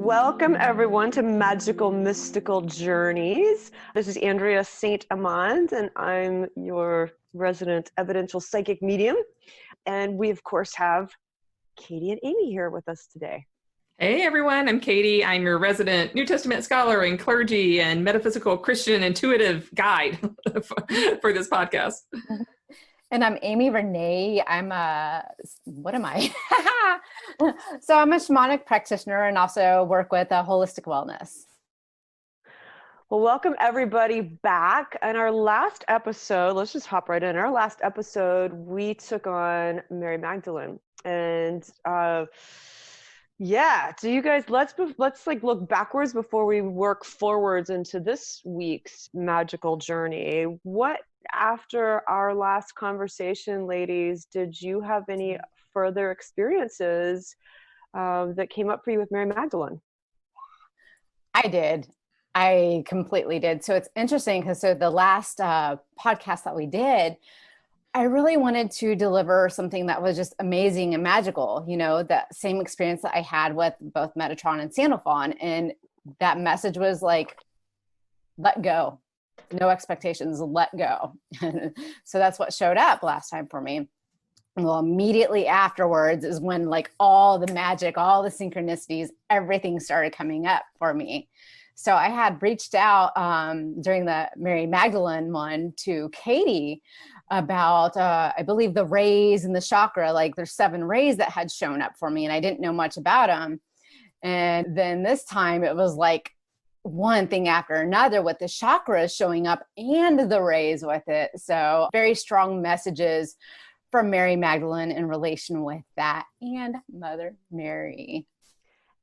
Welcome everyone to Magical Mystical Journeys. This is Andrea St. Amand, and I'm your resident evidential psychic medium. And we of course have Katy and Amy here with us today. Hey everyone, I'm Katy. I'm your resident New Testament scholar and clergy and metaphysical Christian intuitive guide for this podcast. And I'm Amy Renee. What am I? So I'm a shamanic practitioner and also work with holistic wellness. Well, welcome everybody back. In our last episode, let's just hop right in. Our last episode, we took on Mary Magdalene. And so you guys, let's look backwards before we work forwards into this week's magical journey. What, after our last conversation, ladies, did you have any further experiences that came up for you with Mary Magdalene? I did. I completely did. So it's interesting because the last podcast that we did, I really wanted to deliver something that was just amazing and magical, that same experience that I had with both Metatron and Sandalphon. And that message was like, let go, no expectations, let go. So that's what showed up last time for me. Well, immediately afterwards is when like all the magic, all the synchronicities, everything started coming up for me. So I had reached out during the Mary Magdalene one to Katy about, I believe, the rays and the chakra. Like there's 7 rays that had shown up for me and I didn't know much about them. And then this time it was like one thing after another with the chakras showing up and the rays with it. So very strong messages from Mary Magdalene in relation with that and Mother Mary.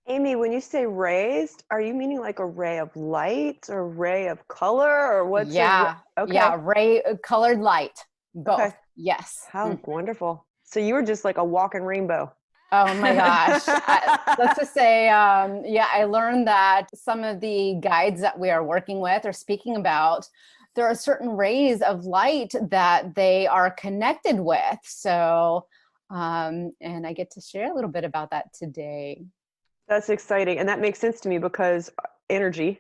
Amy, when you say raised, are you meaning like a ray of light or ray of color or what's ray colored light, both. Okay. Yes. How wonderful. So you were just like a walking rainbow. Oh my gosh. Let's just say, I learned that some of the guides that we are working with or speaking about, there are certain rays of light that they are connected with. So, and I get to share a little bit about that today. That's exciting. And that makes sense to me because energy,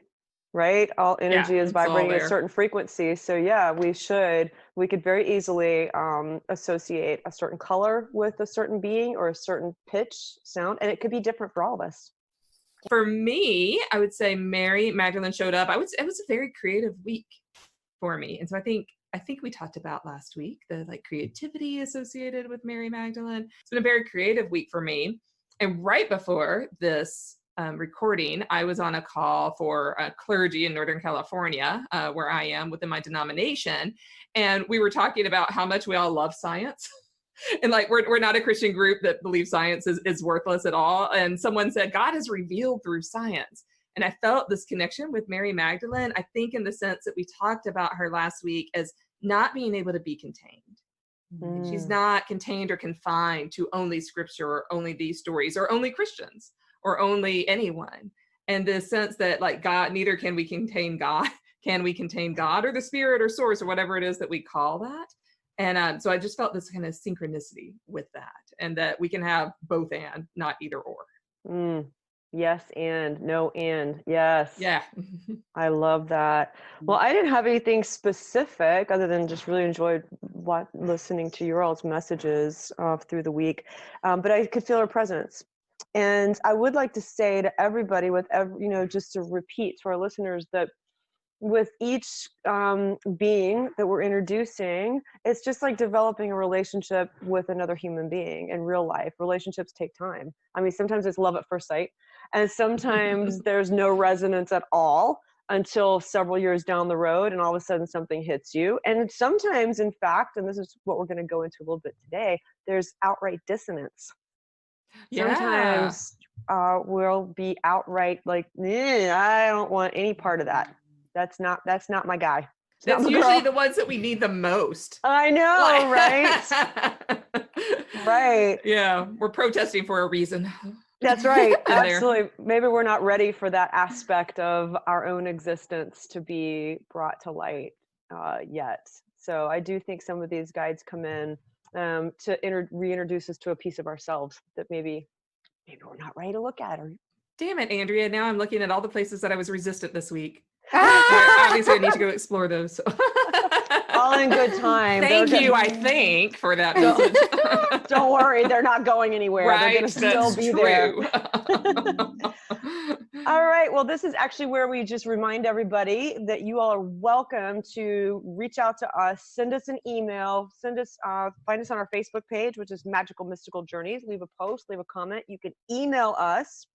right? All energy is vibrating at a certain frequency. So we could very easily associate a certain color with a certain being or a certain pitch sound. And it could be different for all of us. For me, I would say Mary Magdalene showed up. It was a very creative week for me. And so I think we talked about last week, the like creativity associated with Mary Magdalene. It's been a very creative week for me. And right before this recording, I was on a call for clergy in Northern California, where I am within my denomination. And we were talking about how much we all love science. And like, we're not a Christian group that believes science is worthless at all. And someone said, God is revealed through science. And I felt this connection with Mary Magdalene, I think in the sense that we talked about her last week as not being able to be contained. She's not contained or confined to only scripture or only these stories or only Christians or only anyone. And the sense that like God, neither can we contain God. Can we contain God or the spirit or source or whatever it is that we call that? And so I just felt this kind of synchronicity with that and that we can have both and not either or. Yes and no and yes. Yeah. I love that. Well, I didn't have anything specific other than just really enjoyed listening to your all's messages through the week, but I could feel her presence. And I would like to say to everybody just to repeat to our listeners that with each being that we're introducing, it's just like developing a relationship with another human being in real life. Relationships take time. I mean, sometimes it's love at first sight, and sometimes there's no resonance at all until several years down the road, and all of a sudden something hits you. And sometimes, in fact, and this is what we're going to go into a little bit today, there's outright dissonance. Yeah. Sometimes we'll be outright like, I don't want any part of that. That's not my guy. That's usually the ones that we need the most. I know, right? Right. Yeah, we're protesting for a reason. That's right. Absolutely. Maybe we're not ready for that aspect of our own existence to be brought to light yet. So I do think some of these guides come in to reintroduce us to a piece of ourselves that maybe we're not ready to look at or Damn it, Andrea. Now I'm looking at all the places that I was resistant this week. Ah! Obviously, I need to go explore those. So. All in good time. Thank you, I think, for that Don't- message. Don't worry, they're not going anywhere. They're Right, going to still that's be true. there. All right. Well, this is actually where we just remind everybody that you all are welcome to reach out to us, send us an email, find us on our Facebook page, which is Magical Mystical Journeys. Leave a post, leave a comment. You can email us,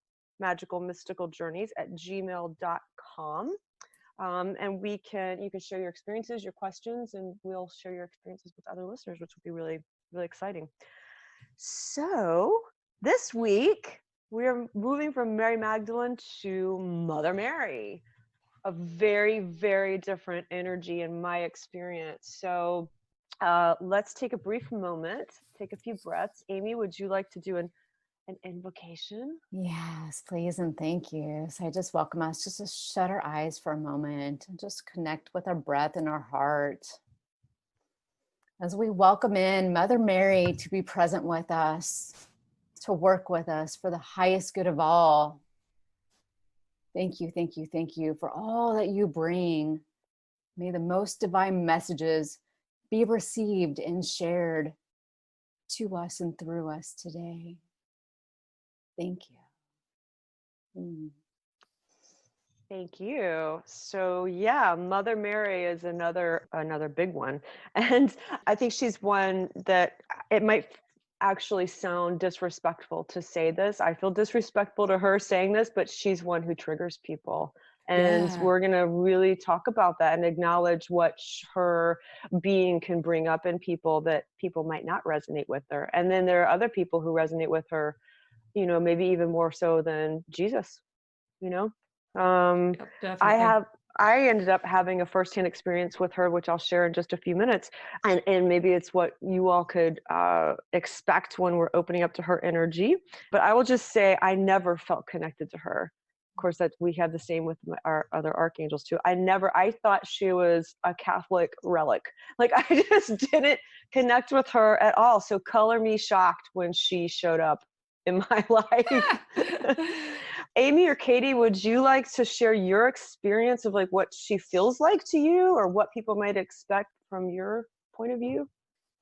magicalmysticaljourneys@gmail.com. And you can share your experiences, your questions, and we'll share your experiences with other listeners, which will be really, really exciting. So this week, we're moving from Mary Magdalene to Mother Mary, a very, very different energy in my experience. So let's take a brief moment, take a few breaths. Amy, would you like to do an invocation? Yes, please and thank you. So I just welcome us just to shut our eyes for a moment and just connect with our breath and our heart. As we welcome in Mother Mary to be present with us, to work with us for the highest good of all. Thank you, thank you, thank you for all that you bring. May the most divine messages be received and shared to us and through us today. Thank you. Thank you. So yeah, Mother Mary is another big one. And I think she's one that it might actually sound disrespectful to say this. I feel disrespectful to her saying this, but she's one who triggers people. And Yeah. we're going to really talk about that and acknowledge what her being can bring up in people that people might not resonate with her. And then there are other people who resonate with her, maybe even more so than Jesus, Definitely. I ended up having a firsthand experience with her, which I'll share in just a few minutes. And maybe it's what you all could expect when we're opening up to her energy. But I will just say I never felt connected to her. Of course, that we have the same with our other archangels too. I thought she was a Catholic relic. Like I just didn't connect with her at all. So color me shocked when she showed up in my life. Amy or Katy, would you like to share your experience of like what she feels like to you or what people might expect from your point of view?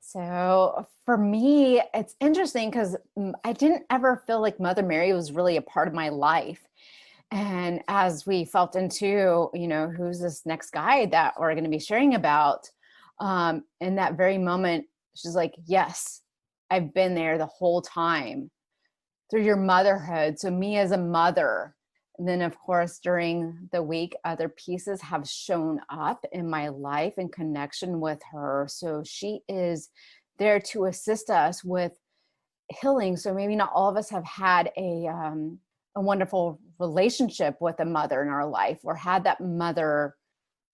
So for me, it's interesting because I didn't ever feel like Mother Mary was really a part of my life. And as we felt into, who's this next guy that we're going to be sharing about, in that very moment, she's like, yes, I've been there the whole time through your motherhood. So me as a mother, and then of course, during the week, other pieces have shown up in my life in connection with her. So she is there to assist us with healing. So maybe not all of us have had a wonderful relationship with a mother in our life or had that mother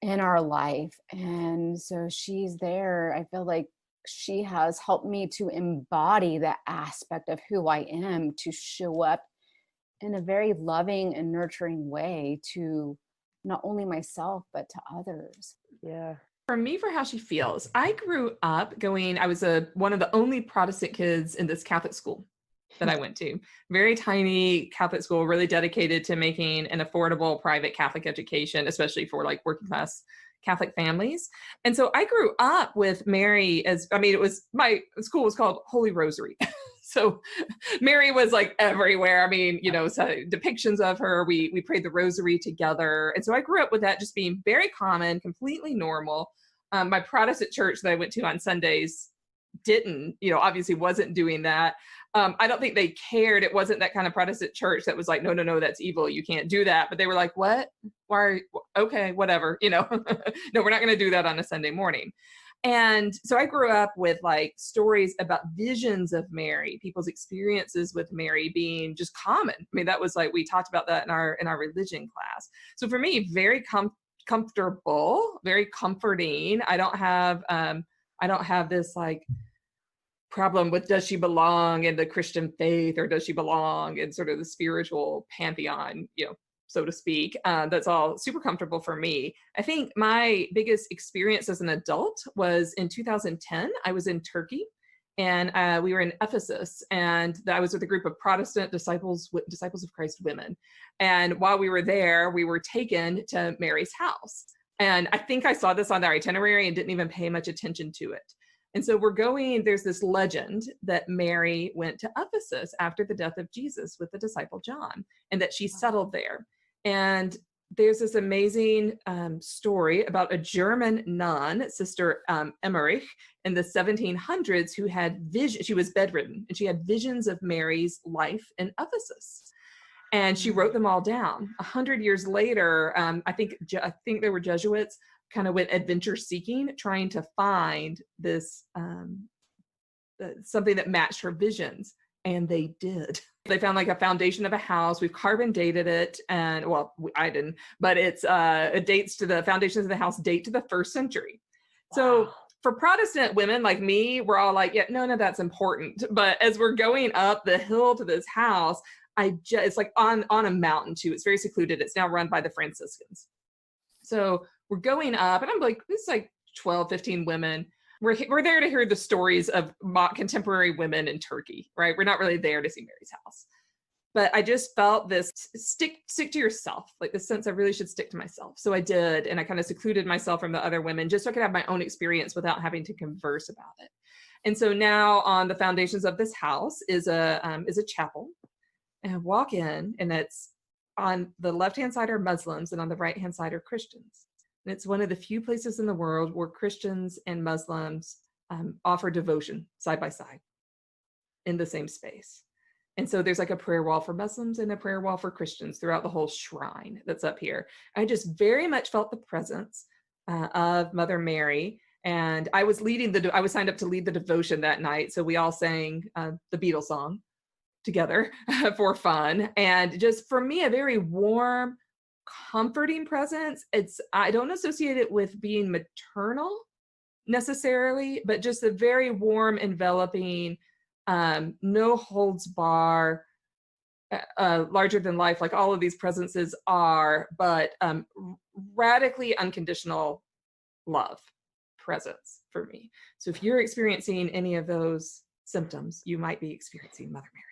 in our life. And so she's there. I feel like she has helped me to embody that aspect of who I am, to show up in a very loving and nurturing way to not only myself, but to others. Yeah. For me, for how she feels, I grew up I was one of the only Protestant kids in this Catholic school that I went to. Very tiny Catholic school, really dedicated to making an affordable private Catholic education, especially for like working class Catholic families. And so I grew up with Mary my school was called Holy Rosary. So Mary was like everywhere. So depictions of her, we prayed the rosary together. And so I grew up with that just being very common, completely normal. My Protestant church that I went to on Sundays didn't, obviously wasn't doing that. I don't think they cared. It wasn't that kind of Protestant church that was like, no, that's evil. You can't do that. But they were like, what? Why? Okay, whatever. No, we're not going to do that on a Sunday morning. And so I grew up with like stories about visions of Mary, people's experiences with Mary being just common. That was like, we talked about that in our religion class. So for me, very comfortable, very comforting. I don't have this like problem with does she belong in the Christian faith or does she belong in sort of the spiritual pantheon, so to speak. That's all super comfortable for me. I think my biggest experience as an adult was in 2010. I was in Turkey And we were in Ephesus, and I was with a group of Protestant disciples of Christ women. And while we were there, we were taken to Mary's house. And I think I saw this on the itinerary and didn't even pay much attention to it. And so there's this legend that Mary went to Ephesus after the death of Jesus with the disciple John, and that she settled there. And there's this amazing story about a German nun, Sister Emmerich, in the 1700s, who had vision. She was bedridden, and she had visions of Mary's life in Ephesus, and she wrote them all down. 100 years later, I think there were Jesuits, kind of went adventure seeking, trying to find this something that matched her visions, and they did. They found like a foundation of a house. We've carbon dated it, and well, I didn't, but it dates to the foundations of the house date to the 1st century. Wow. So for Protestant women like me, we're all like, yeah, none of that's important. But as we're going up the hill to this house, it's like on a mountain too. It's very secluded. It's now run by the Franciscans. So we're going up, and I'm like, this is like 12, 15 women. We're there to hear the stories of contemporary women in Turkey, right? We're not really there to see Mary's house. But I just felt this stick to yourself, like the sense I really should stick to myself. So I did, and I kind of secluded myself from the other women just so I could have my own experience without having to converse about it. And so now on the foundations of this house is a chapel. And I walk in, and it's on the left-hand side are Muslims, and on the right-hand side are Christians. And it's one of the few places in the world where Christians and Muslims offer devotion side by side in the same space. And so there's like a prayer wall for Muslims and a prayer wall for Christians throughout the whole shrine that's up here. I just very much felt the presence of Mother Mary. And I was I was signed up to lead the devotion that night. So we all sang the Beatles song together for fun. And just for me, a very warm, comforting presence. I don't associate it with being maternal necessarily, but just a very warm, enveloping, no holds bar, larger than life, like all of these presences are, but radically unconditional love presence for me. So if you're experiencing any of those symptoms, you might be experiencing Mother Mary.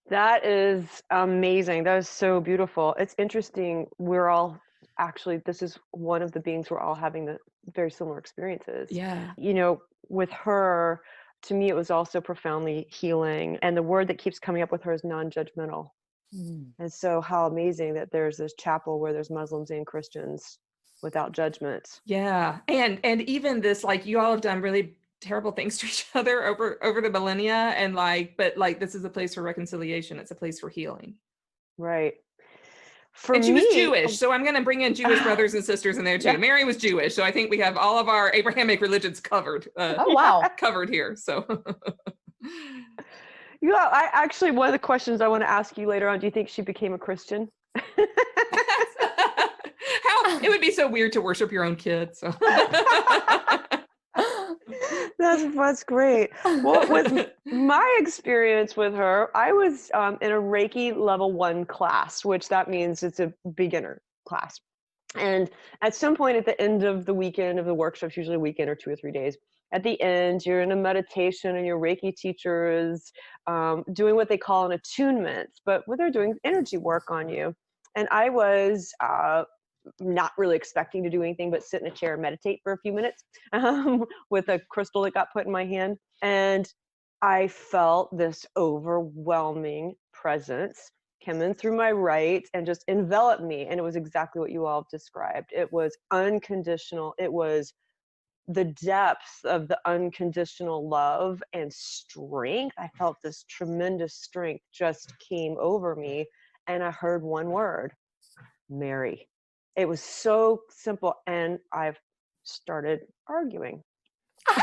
That is amazing. That is so beautiful. It's interesting. This is one of the beings we're all having the very similar experiences. Yeah. You know, with her, to me, it was also profoundly healing. And the word that keeps coming up with her is non-judgmental. And so how amazing that there's this chapel where there's Muslims and Christians without judgment. Yeah. And even this, like, you all have done really terrible things to each other over the millennia, and but this is a place for reconciliation. It's a place for healing. Right. And she was Jewish, so I'm going to bring in Jewish brothers and sisters in there too. Yeah. Mary was Jewish, so I think we have all of our Abrahamic religions covered. Covered here. So, I actually, one of the questions I want to ask you later on: do you think she became a Christian? It would be so weird to worship your own kid. So. That's great. Well, with my experience with her, I was in a Reiki level 1 class, which that means it's a beginner class. And at some point at the end of the weekend of the workshops, usually a weekend or 2 or 3 days, at the end, you're in a meditation and your Reiki teacher is doing what they call an attunement, but what they're doing is energy work on you. And I was not really expecting to do anything but sit in a chair and meditate for a few minutes with a crystal that got put in my hand. And I felt this overwhelming presence come in through my right and just envelop me. And it was exactly what you all have described. It was unconditional. It was the depth of the unconditional love and strength. I felt this tremendous strength just came over me. And I heard one word: Mary. It was so simple, and I've started arguing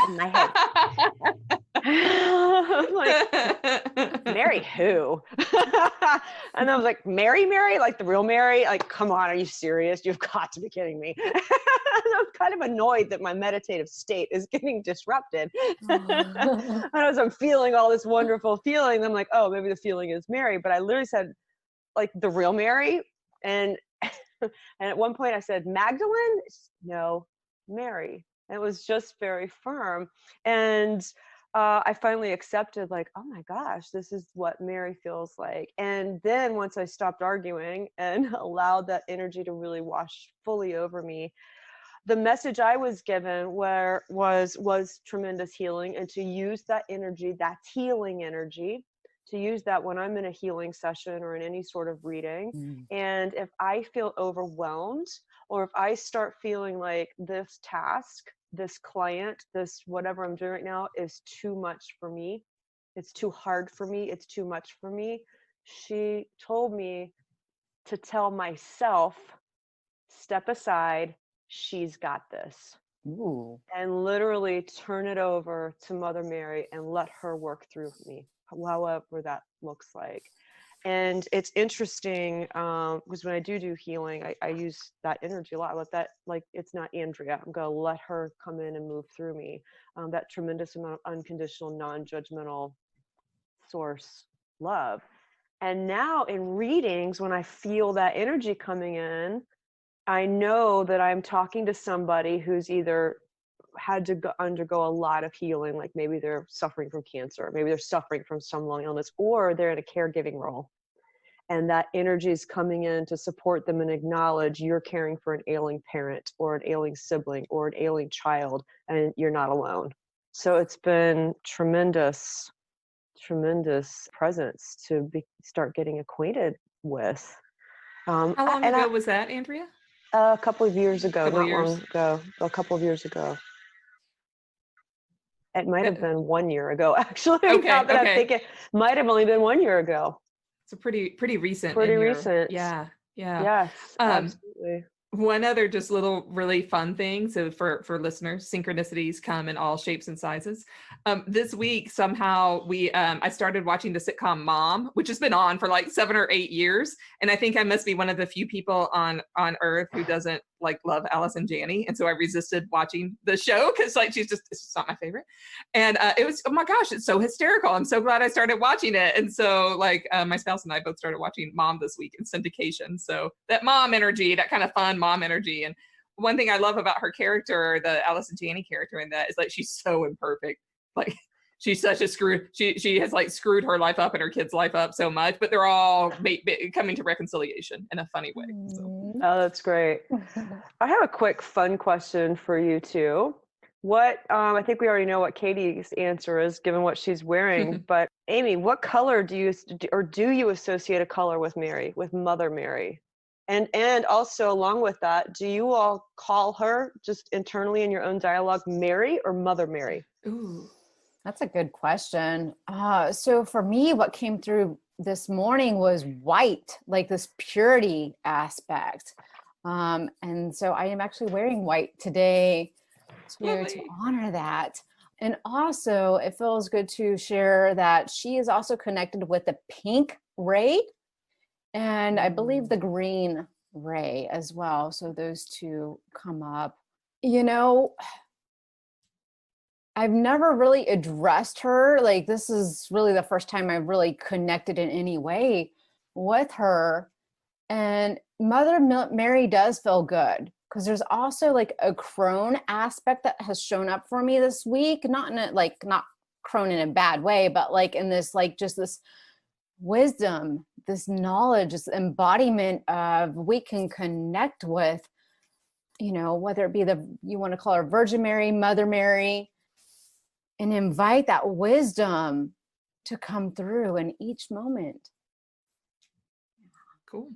in my head. I'm like, Mary who? And I was like, Mary, like the real Mary? Like, come on, are you serious? You've got to be kidding me. And I'm kind of annoyed that my meditative state is getting disrupted. And as I'm feeling all this wonderful feeling, I'm like, oh, maybe the feeling is Mary. But I literally said, like, the real Mary? And at one point I said, Magdalene? No, Mary. It was just very firm. And I finally accepted, like, oh my gosh, this is what Mary feels like. And then once I stopped arguing and allowed that energy to really wash fully over me, the message I was given was tremendous healing, and to use that energy, that healing energy, to use that when I'm in a healing session or in any sort of reading. And if I feel overwhelmed, or if I start feeling like this task, this client, this whatever I'm doing right now is too much for me, it's too hard for me, it's too much for me, she told me to tell myself, step aside, she's got this. Ooh. And literally turn it over to Mother Mary and let her work through me, however that looks like. And it's interesting because when I do healing, I use that energy a lot. I let that, like, it's not Andrea. I'm going to let her come in and move through me. That tremendous amount of unconditional, non-judgmental source love. And now in readings, when I feel that energy coming in, I know that I'm talking to somebody who's either had to undergo a lot of healing, like maybe they're suffering from cancer, maybe they're suffering from some long illness, or they're in a caregiving role. And that energy is coming in to support them and acknowledge you're caring for an ailing parent or an ailing sibling or an ailing child, and you're not alone. So it's been tremendous presence to start getting acquainted with. How long ago was that, Andrea? A couple of years ago, Long ago, a couple of years ago. It might have been 1 year ago, actually. Okay, Now that I'm thinking, might have only been 1 year ago. So pretty recent. Pretty recent. Yeah. Yes, absolutely. One other just little really fun thing. So for listeners, synchronicities come in all shapes and sizes. This week, somehow I started watching the sitcom Mom, which has been on for like 7 or 8 years. And I think I must be one of the few people on earth who doesn't like love Alice and Janney. And so I resisted watching the show because like it's just not my favorite. And it was, oh my gosh, it's so hysterical. I'm so glad I started watching it. And so like my spouse and I both started watching Mom this week in syndication. So that mom energy, that kind of fun mom energy. And one thing I love about her character, the Alice and Janney character in that, is like she's so imperfect. Like she's such a she has like screwed her life up and her kids' life up so much, but they're all coming to reconciliation in a funny way. So. Oh, that's great. I have a quick fun question for you two. What I think we already know what Katy's answer is given what she's wearing, but Amy, what color do you associate a color with Mary, with Mother Mary? And also along with that, do you all call her just internally in your own dialogue Mary or Mother Mary? Ooh, that's a good question. So for me, what came through this morning was white, like this purity aspect. And so I am actually wearing white today to honor that. And also it feels good to share that she is also connected with the pink ray and I believe the green ray as well. So those two come up. You know, I've never really addressed her. Like this is really the first time I've really connected in any way with her. And Mother Mary does feel good because there's also like a crone aspect that has shown up for me this week. Not in a, like, not crone in a bad way, but like in this, like just this wisdom, this knowledge, this embodiment of we can connect with, you know, whether it be you want to call her Virgin Mary, Mother Mary, and invite that wisdom to come through in each moment. Cool.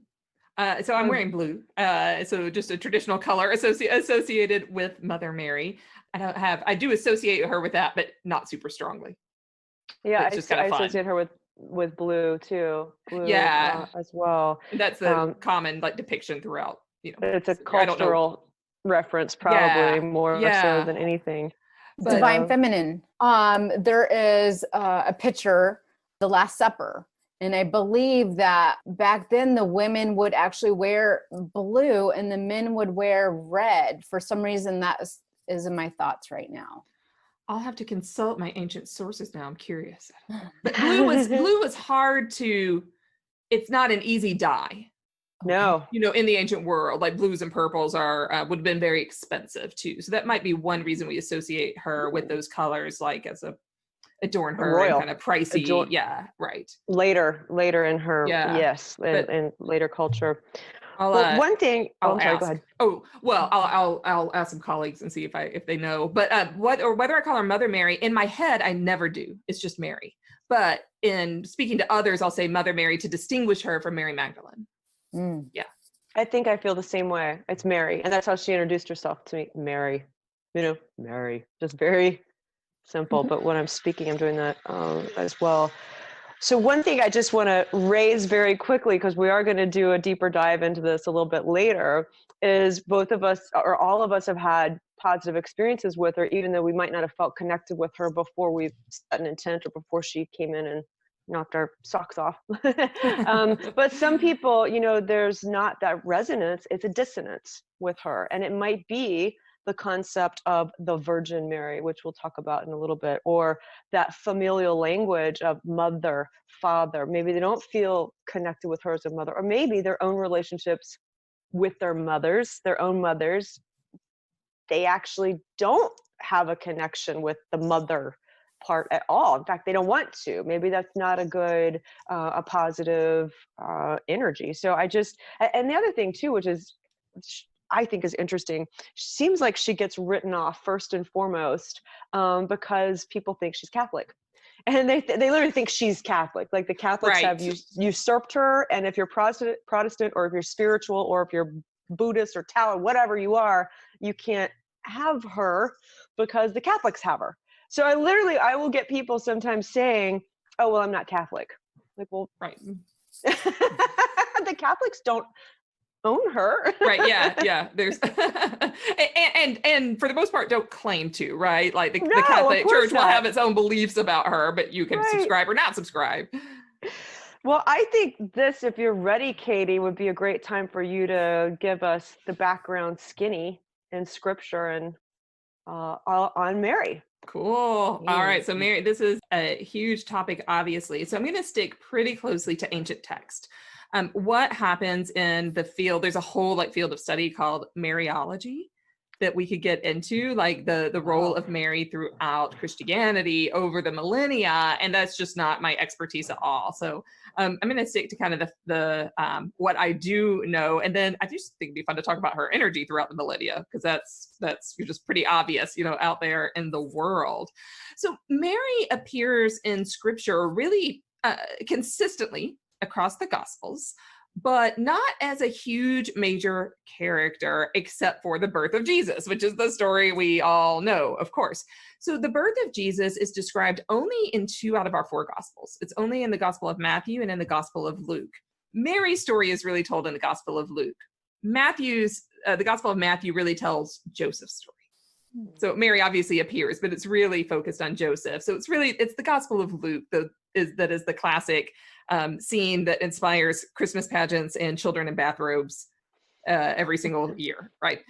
So I'm wearing blue. So just a traditional color associated with Mother Mary. I do associate her with that, but not super strongly. Yeah, I associate her with blue too. Blue, yeah, as well. And that's the common like depiction throughout. You know, it's a cultural reference, probably more so than anything. But, Divine Feminine. There is a picture, the Last Supper. And I believe that back then the women would actually wear blue and the men would wear red. For some reason, that is in my thoughts right now. I'll have to consult my ancient sources now. I'm curious. But blue was hard to, it's not an easy dye. No. You know, in the ancient world, like blues and purples would have been very expensive too. So that might be one reason we associate her with those colors, like as a adorn her royal, and kind of pricey. Yeah, right. Later in her, Yeah, yes, in later culture. Well, one thing. I'll I'm sorry. ask. Go ahead. Oh, well, I'll ask some colleagues and see if they know. But whether I call her Mother Mary, in my head, I never do. It's just Mary. But in speaking to others, I'll say Mother Mary to distinguish her from Mary Magdalene. Yeah. I think I feel the same way. It's Mary, and that's how she introduced herself to me. Mary, Mary. Just very simple. But when I'm speaking, I'm doing that as well. So one thing I just want to raise very quickly, because we are going to do a deeper dive into this a little bit later, is both of us or all of us have had positive experiences with her, even though we might not have felt connected with her before we set an intent or before she came in and knocked our socks off. But some people, there's not that resonance, it's a dissonance with her. And it might be the concept of the Virgin Mary, which we'll talk about in a little bit, or that familial language of mother, father. Maybe they don't feel connected with her as a mother, or maybe their own relationships with their own mothers, they actually don't have a connection with the mother part at all. In fact, they don't want to. Maybe that's not a positive energy. So and the other thing too, which I think is interesting, seems like she gets written off first and foremost because people think she's Catholic. And they literally think she's Catholic. Like the Catholics have usurped her. And if you're Protestant, or if you're spiritual, or if you're Buddhist or Tao, whatever you are, you can't have her because the Catholics have her. So I will get people sometimes saying, "Oh, well, I'm not Catholic." Like, well, right. The Catholics don't own her. Right. Yeah. There's and for the most part don't claim to, right? Like the Catholic Church will have its own beliefs about her, but you can subscribe or not subscribe. Well, I think this, if you're ready, Katy, would be a great time for you to give us the background skinny in scripture and on Mary. Cool. All right. So Mary, this is a huge topic, obviously. So I'm going to stick pretty closely to ancient text. What happens in the field, there's a whole field of study called Mariology that we could get into, like the role of Mary throughout Christianity over the millennia. And that's just not my expertise at all. So I'm going to stick to kind of the what I do know. And then I just think it'd be fun to talk about her energy throughout the millennia, because that's just pretty obvious, out there in the world. So Mary appears in scripture really consistently across the Gospels, but not as a huge major character, except for the birth of Jesus, which is the story we all know, of course. So the birth of Jesus is described only in 2 out of our 4 Gospels. It's only in the Gospel of Matthew and in the Gospel of Luke. Mary's story is really told in the Gospel of Luke. The Gospel of Matthew really tells Joseph's story. So Mary obviously appears, but it's really focused on Joseph. So it's the Gospel of Luke that is the classic scene that inspires Christmas pageants and children in bathrobes every single year, right?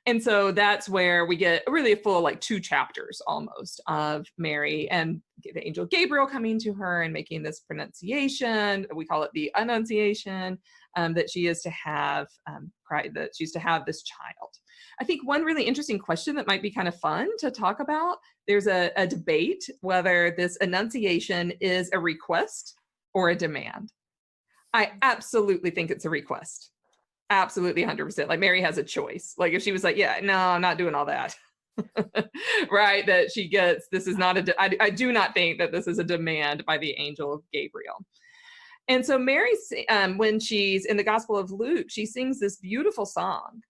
And so that's where we get really a full 2 chapters almost of Mary and the angel Gabriel coming to her and making this pronunciation. We call it the Annunciation, that she is to have that she's to have this child. I think one really interesting question that might be kind of fun to talk about, there's a debate whether this Annunciation is a request or a demand. I absolutely think it's a request. Absolutely 100%. Mary has a choice. If she was yeah, no, I'm not doing all that. Right? That she gets, this is not I do not think that this is a demand by the angel Gabriel. And so Mary, when she's in the Gospel of Luke, she sings this beautiful song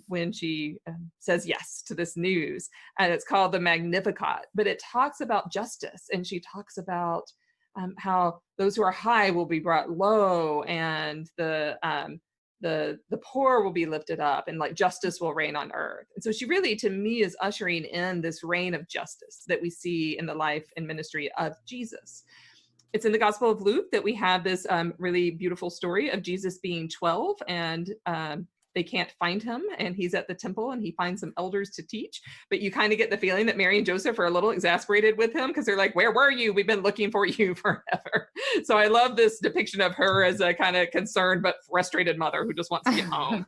when she says yes to this news. And it's called the Magnificat, but it talks about justice. And she talks about how those who are high will be brought low, and the poor will be lifted up, and justice will reign on earth. And so she really, to me, is ushering in this reign of justice that we see in the life and ministry of Jesus. It's in the Gospel of Luke that we have this really beautiful story of Jesus being 12, and they can't find him, and he's at the temple and he finds some elders to teach. But you kind of get the feeling that Mary and Joseph are a little exasperated with him, because they're like, "Where were you? We've been looking for you forever." So I love this depiction of her as a kind of concerned but frustrated mother who just wants to get home.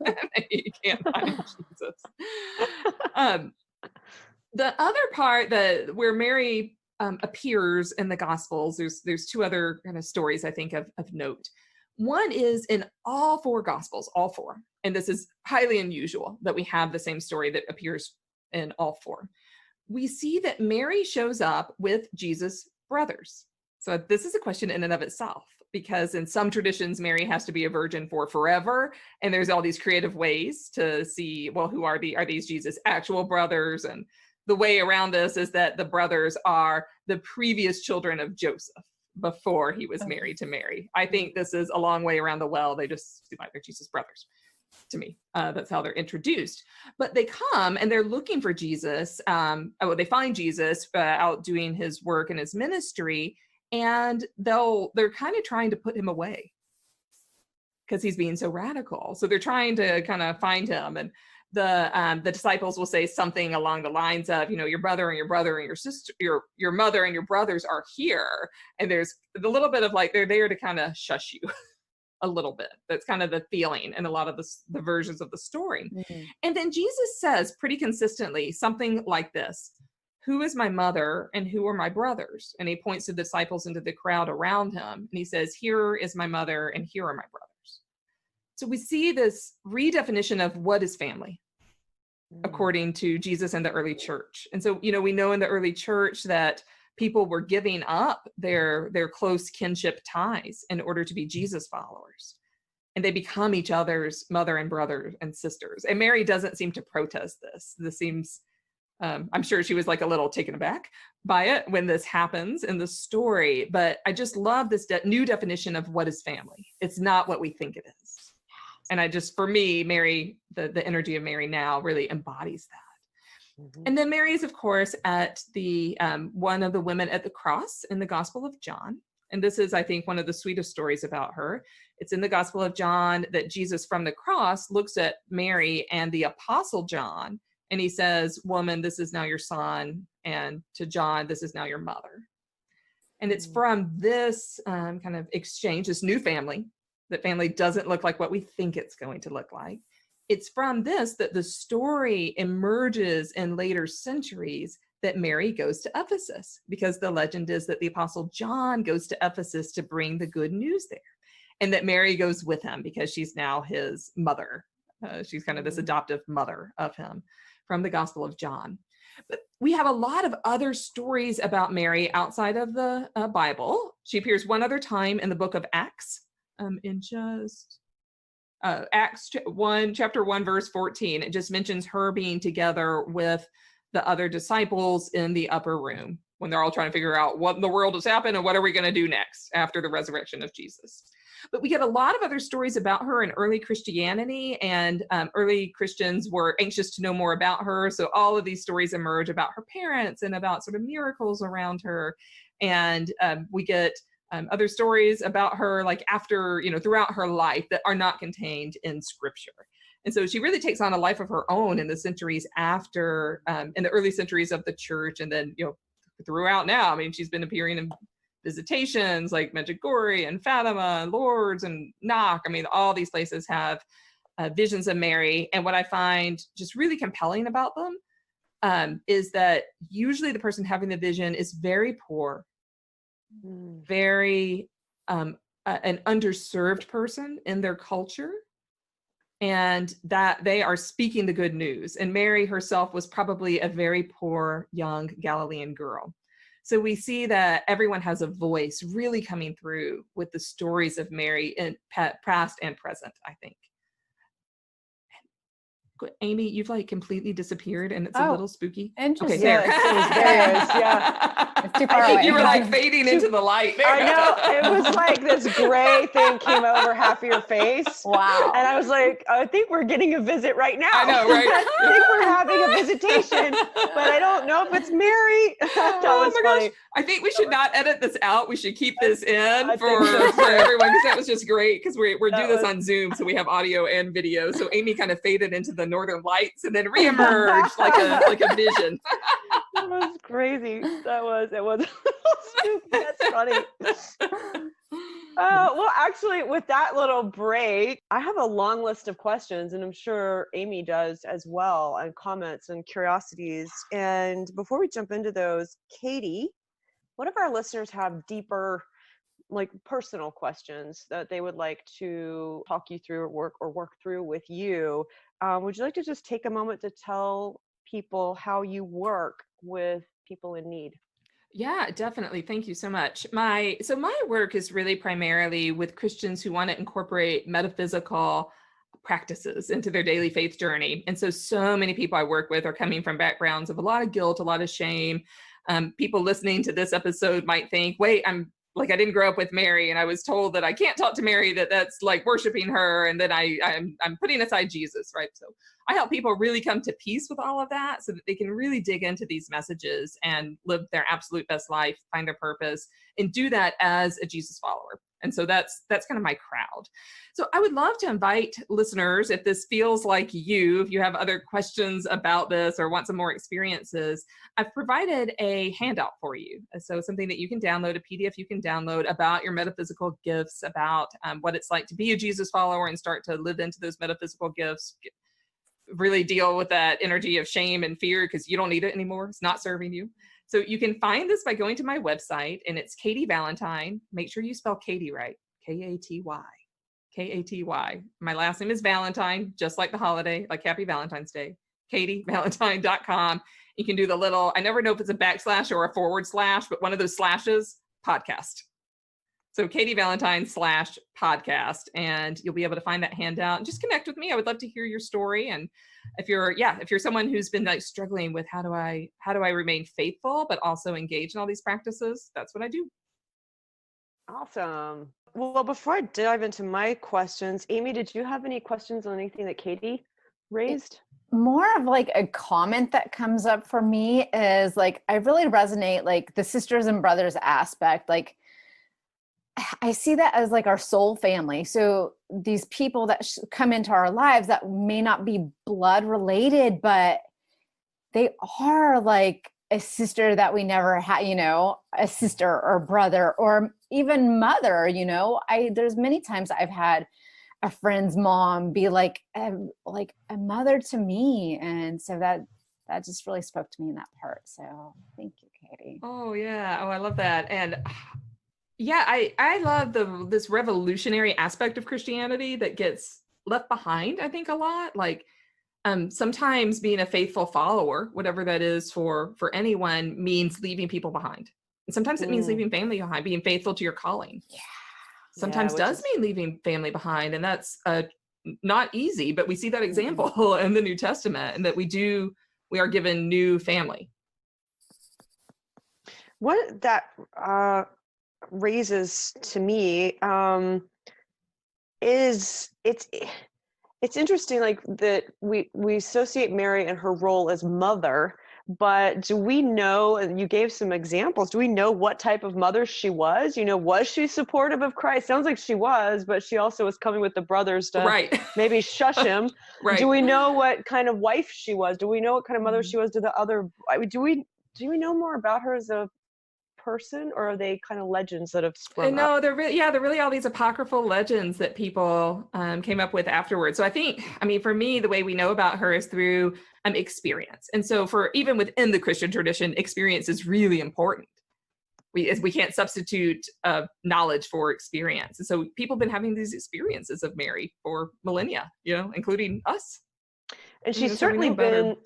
You can't find Jesus. The other part where Mary appears in the Gospels. There's two other kind of stories I think of note. One is in all four Gospels, all four, and this is highly unusual that we have the same story that appears in all four. We see that Mary shows up with Jesus' brothers. So this is a question in and of itself, because in some traditions, Mary has to be a virgin for forever. And there's all these creative ways to see, well, who are these Jesus' actual brothers? And the way around this is that the brothers are the previous children of Joseph before he was married to Mary. I think this is a long way around the well. They just seem like they're Jesus' brothers to me. That's how they're introduced. But they come and they're looking for Jesus. They find Jesus out doing his work and his ministry, and they're kind of trying to put him away because he's being so radical. So they're trying to kind of find him. And the disciples will say something along the lines of, your brother and your sister, your mother and your brothers are here. And there's a little bit of like, they're there to kind of shush you a little bit. That's kind of the feeling in a lot of the versions of the story. Mm-hmm. And then Jesus says pretty consistently something like this: who is my mother and who are my brothers? And he points to the disciples into the crowd around him. And he says, here is my mother and here are my brothers. So we see this redefinition of what is family, according to Jesus and the early church. And so, we know in the early church that people were giving up their close kinship ties in order to be Jesus followers. And they become each other's mother and brother and sisters. And Mary doesn't seem to protest this. This seems, I'm sure she was like a little taken aback by it when this happens in the story. But I just love this new definition of what is family. It's not what we think it is. And for me, Mary, the energy of Mary now really embodies that. Mm-hmm. And then Mary is, of course, at the one of the women at the cross in the Gospel of John. And this is, I think, one of the sweetest stories about her. It's in the Gospel of John that Jesus from the cross looks at Mary and the Apostle John, and he says, woman, this is now your son. And to John, this is now your mother. And it's from this kind of exchange, this new family, that family doesn't look like what we think it's going to look like. It's from this that the story emerges in later centuries that Mary goes to Ephesus, because the legend is that the Apostle John goes to Ephesus to bring the good news there, and that Mary goes with him because she's now his mother. She's kind of this adoptive mother of him from the Gospel of John. But we have a lot of other stories about Mary outside of the Bible. She appears one other time in the book of Acts. In just Acts 1, chapter 1, verse 14, it just mentions her being together with the other disciples in the upper room when they're all trying to figure out what in the world has happened and what are we going to do next after the resurrection of Jesus. But we get a lot of other stories about her in early Christianity, and early Christians were anxious to know more about her. So all of these stories emerge about her parents and about sort of miracles around her. And we get other stories about her, like after, throughout her life, that are not contained in scripture. And so she really takes on a life of her own in the centuries after, in the early centuries of the church. And then, throughout now, I mean, she's been appearing in visitations like Medjugorje and Fatima and Lourdes and Knock. I mean, all these places have visions of Mary. And what I find just really compelling about them is that usually the person having the vision is very poor, very an underserved person in their culture, and that they are speaking the good news. And Mary herself was probably a very poor young Galilean girl. So we see that everyone has a voice really coming through with the stories of Mary in past and present, I think. Amy, you've like completely disappeared and it's a little spooky. Interesting. Okay, there. Yes, yeah. It's too far I think away. you were like fading into the light. I know. It was like this gray thing came over half of your face. Wow. And I was like, I think we're getting a visit right now. I know, right? I think we're having a visitation, but I don't know if it's Mary. That was funny. Gosh. I think we should not edit this out. We should keep this in for so. everyone, because that was just great, because we're doing this on Zoom, so we have audio and video. So Amy kind of faded into the northern lights and then reemerged like a vision. That was crazy. It was that's funny. Well, actually, with that little break, I have a long list of questions, and I'm sure Amy does as well, and comments and curiosities. And before we jump into those, Katy, What if our listeners have deeper, like personal questions that they would like to talk you through or work through with you? Would you like to just take a moment to tell people how you work with people in need? Yeah, definitely. Thank you so much. My work is really primarily with Christians who want to incorporate metaphysical practices into their daily faith journey. And so many people I work with are coming from backgrounds of a lot of guilt, a lot of shame. People listening to this episode might think, wait, I didn't grow up with Mary, and I was told that I can't talk to Mary, that's like worshiping her, and that I'm putting aside Jesus, right? So I help people really come to peace with all of that so that they can really dig into these messages and live their absolute best life, find their purpose, and do that as a Jesus follower. And so that's kind of my crowd. So I would love to invite listeners, if this feels like you, if you have other questions about this or want some more experiences, I've provided a handout for you. So something that you can download, a PDF you can download about your metaphysical gifts, about what it's like to be a Jesus follower and start to live into those metaphysical gifts, really deal with that energy of shame and fear because you don't need it anymore. It's not serving you. So you can find this by going to my website, and it's Katy Valentine. Make sure you spell Katy right. Katy. Katy. My last name is Valentine, just like the holiday, like Happy Valentine's Day. KatyValentine.com. You can do the little, I never know if it's a backslash or a forward slash, but one of those slashes, podcast. So Katy Valentine /podcast, and you'll be able to find that handout and just connect with me. I would love to hear your story. And if you're someone who's been like struggling with how do I remain faithful, but also engage in all these practices, that's what I do. Awesome. Well, before I dive into my questions, Amy, did you have any questions on anything that Katy raised? More of like a comment that comes up for me is like, I really resonate like the sisters and brothers aspect. Like, I see that as like our soul family. So these people that come into our lives that may not be blood related, but they are like a sister that we never had, a sister or brother or even mother, there's many times I've had a friend's mom be like a mother to me. And so that just really spoke to me in that part. So thank you, Katy. Oh yeah. Oh, I love that. And yeah, I love this revolutionary aspect of Christianity that gets left behind, I think, a lot. Like sometimes being a faithful follower, whatever that is for anyone, means leaving people behind. And sometimes it means leaving family behind, being faithful to your calling. Yeah. Sometimes does mean leaving family behind. And that's not easy, but we see that example in the New Testament, and that we are given new family. What that raises to me is it's interesting, like that we associate Mary and her role as mother, but do we know, and you gave some examples, do we know what type of mother she was? Was she supportive of Christ? Sounds like she was, but she also was coming with the brothers to maybe shush him. Right. Do we know what kind of wife she was? Do we know what kind of mother she was to the other? Do we know more about her as a person, or are they kind of legends that have sprung up? No, they're really all these apocryphal legends that people came up with afterwards. So I think, for me, the way we know about her is through experience. And so even within the Christian tradition, experience is really important. We can't substitute knowledge for experience. And so people have been having these experiences of Mary for millennia, including us. And she's certainly been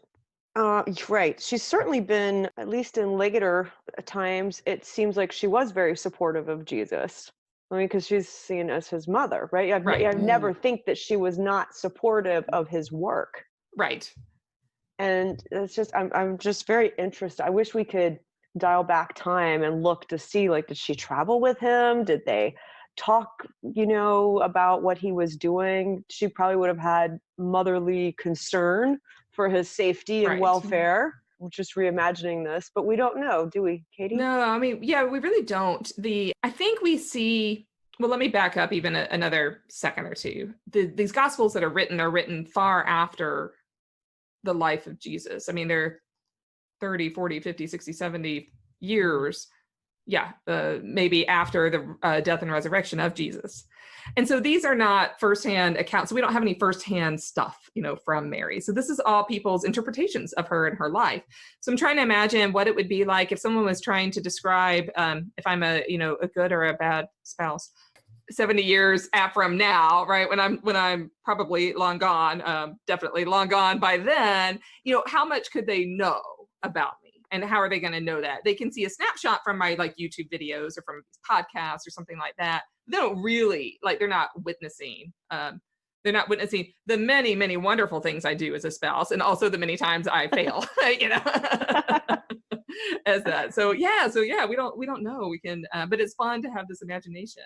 right. She's certainly been, at least in later times, it seems like she was very supportive of Jesus. Because she's seen as his mother, right? I've never think that she was not supportive of his work. Right. And it's just, I'm just very interested. I wish we could dial back time and look to see, like, did she travel with him? Did they talk, about what he was doing? She probably would have had motherly concern for his safety and welfare. We're just reimagining this, but we don't know, do we, Katy? No, we really don't. I think we see, well, let me back up even another second or two. These gospels that are written far after the life of Jesus. They're 30, 40, 50, 60, 70 years maybe after the death and resurrection of Jesus. And so these are not firsthand accounts. So we don't have any firsthand stuff, from Mary. So this is all people's interpretations of her and her life. So I'm trying to imagine what it would be like if someone was trying to describe if I'm a good or a bad spouse 70 years from now, right? When I'm probably long gone, definitely long gone by then, how much could they know about me? And how are they going to know that? They can see a snapshot from my YouTube videos or from podcasts or something like that. They don't really they're not witnessing. They're not witnessing the many, many wonderful things I do as a spouse, and also the many times I fail, as that. So yeah, we don't know. We can, but it's fun to have this imagination.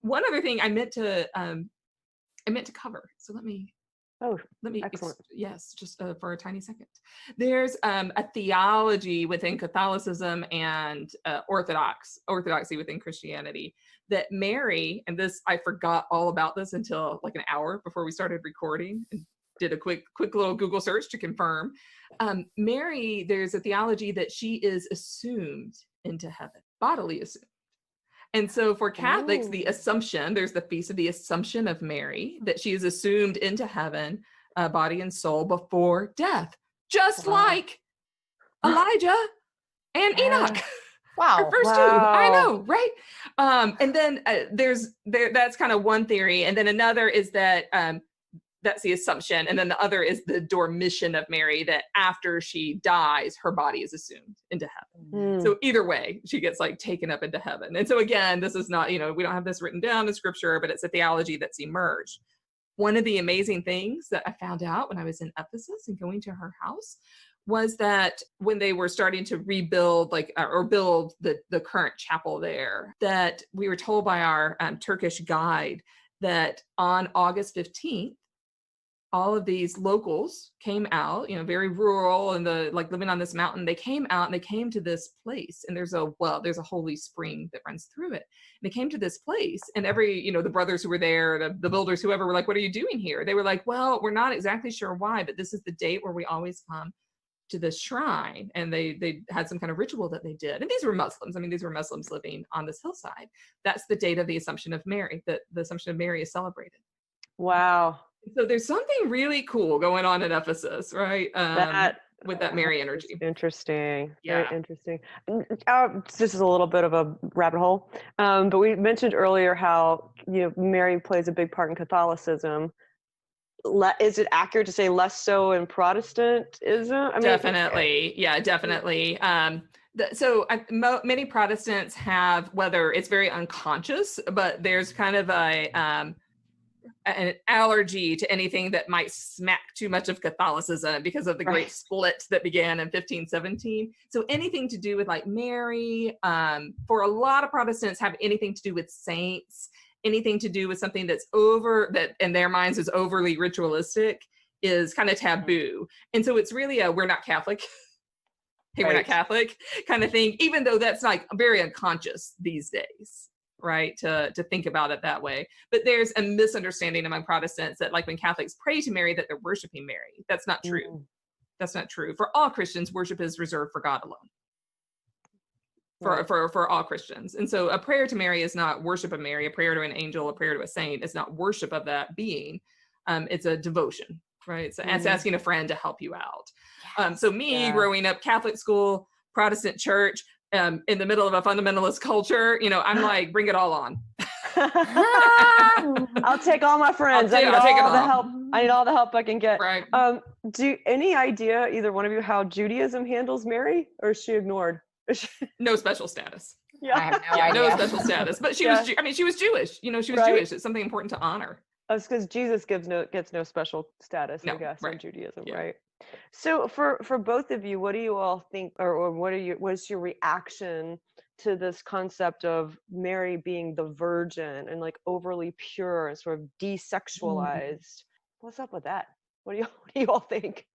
One other thing I meant to cover. So let me excellent. yes, just for a tiny second. There's a theology within Catholicism and orthodoxy within Christianity that Mary, and this, I forgot all about this until an hour before we started recording, and did a quick little Google search to confirm. Mary, there's a theology that she is assumed into heaven, bodily assumed. And so for Catholics, the Assumption, there's the Feast of the Assumption of Mary, that she is assumed into heaven, body and soul, before death, just like Elijah and Enoch. Wow. Our first two. I know, right? And then that's kind of one theory. And then another is that that's the Assumption. And then the other is the Dormition of Mary, that after she dies, her body is assumed into heaven. So either way, she gets taken up into heaven. And so again, this is not, we don't have this written down in scripture, but it's a theology that's emerged. One of the amazing things that I found out when I was in Ephesus and going to her house was that when they were starting to rebuild or build the current chapel there, that we were told by our Turkish guide that on August 15th, all of these locals came out, very rural and living on this mountain. They came out and they came to this place, and there's a holy spring that runs through it. And they came to this place, and every, the brothers who were there, the builders, whoever, were like, "What are you doing here?" They were like, "Well, we're not exactly sure why, but this is the date where we always come to this shrine." And they had some kind of ritual that they did. And these were Muslims. These were Muslims living on this hillside. That's the date of the Assumption of Mary, that the Assumption of Mary is celebrated. Wow. So there's something really cool going on in Ephesus, right? With that Mary energy. Interesting. Yeah. Very interesting. This is a little bit of a rabbit hole, but we mentioned earlier how Mary plays a big part in Catholicism. Is it accurate to say less so in Protestantism? Definitely. Yeah, definitely. Many Protestants have, whether it's very unconscious, but there's kind of an allergy to anything that might smack too much of Catholicism because of the great split that began in 1517. So anything to do with Mary, for a lot of Protestants, have anything to do with saints, anything to do with something that in their minds is overly ritualistic, is kind of taboo. And so it's really we're not Catholic. Hey, we're not Catholic kind of thing, even though that's very unconscious these days. Right, to think about it that way. But there's a misunderstanding among Protestants that when Catholics pray to Mary, that they're worshiping Mary. That's not true. That's not true. For all Christians, worship is reserved for God alone. For all Christians. And so a prayer to Mary is not worship of Mary. A prayer to an angel, a prayer to a saint is not worship of that being. It's a devotion, right? So it's asking a friend to help you out. So growing up Catholic school, Protestant church, in the middle of a fundamentalist culture, I'm bring it all on. I'll take all my friends. I need all the help. I need all the help I can get. Right. Any idea, either one of you, how Judaism handles Mary, or is she ignored? No special status. Yeah, I have no idea. No special status. But she was Jewish. She was Jewish. She was Jewish. It's something important to honor. That's because Jesus gets no special status, I guess, in Judaism, right? So for both of you, what do you all think, or what's your reaction to this concept of Mary being the virgin and overly pure and sort of desexualized? What's up with that? What do you all think?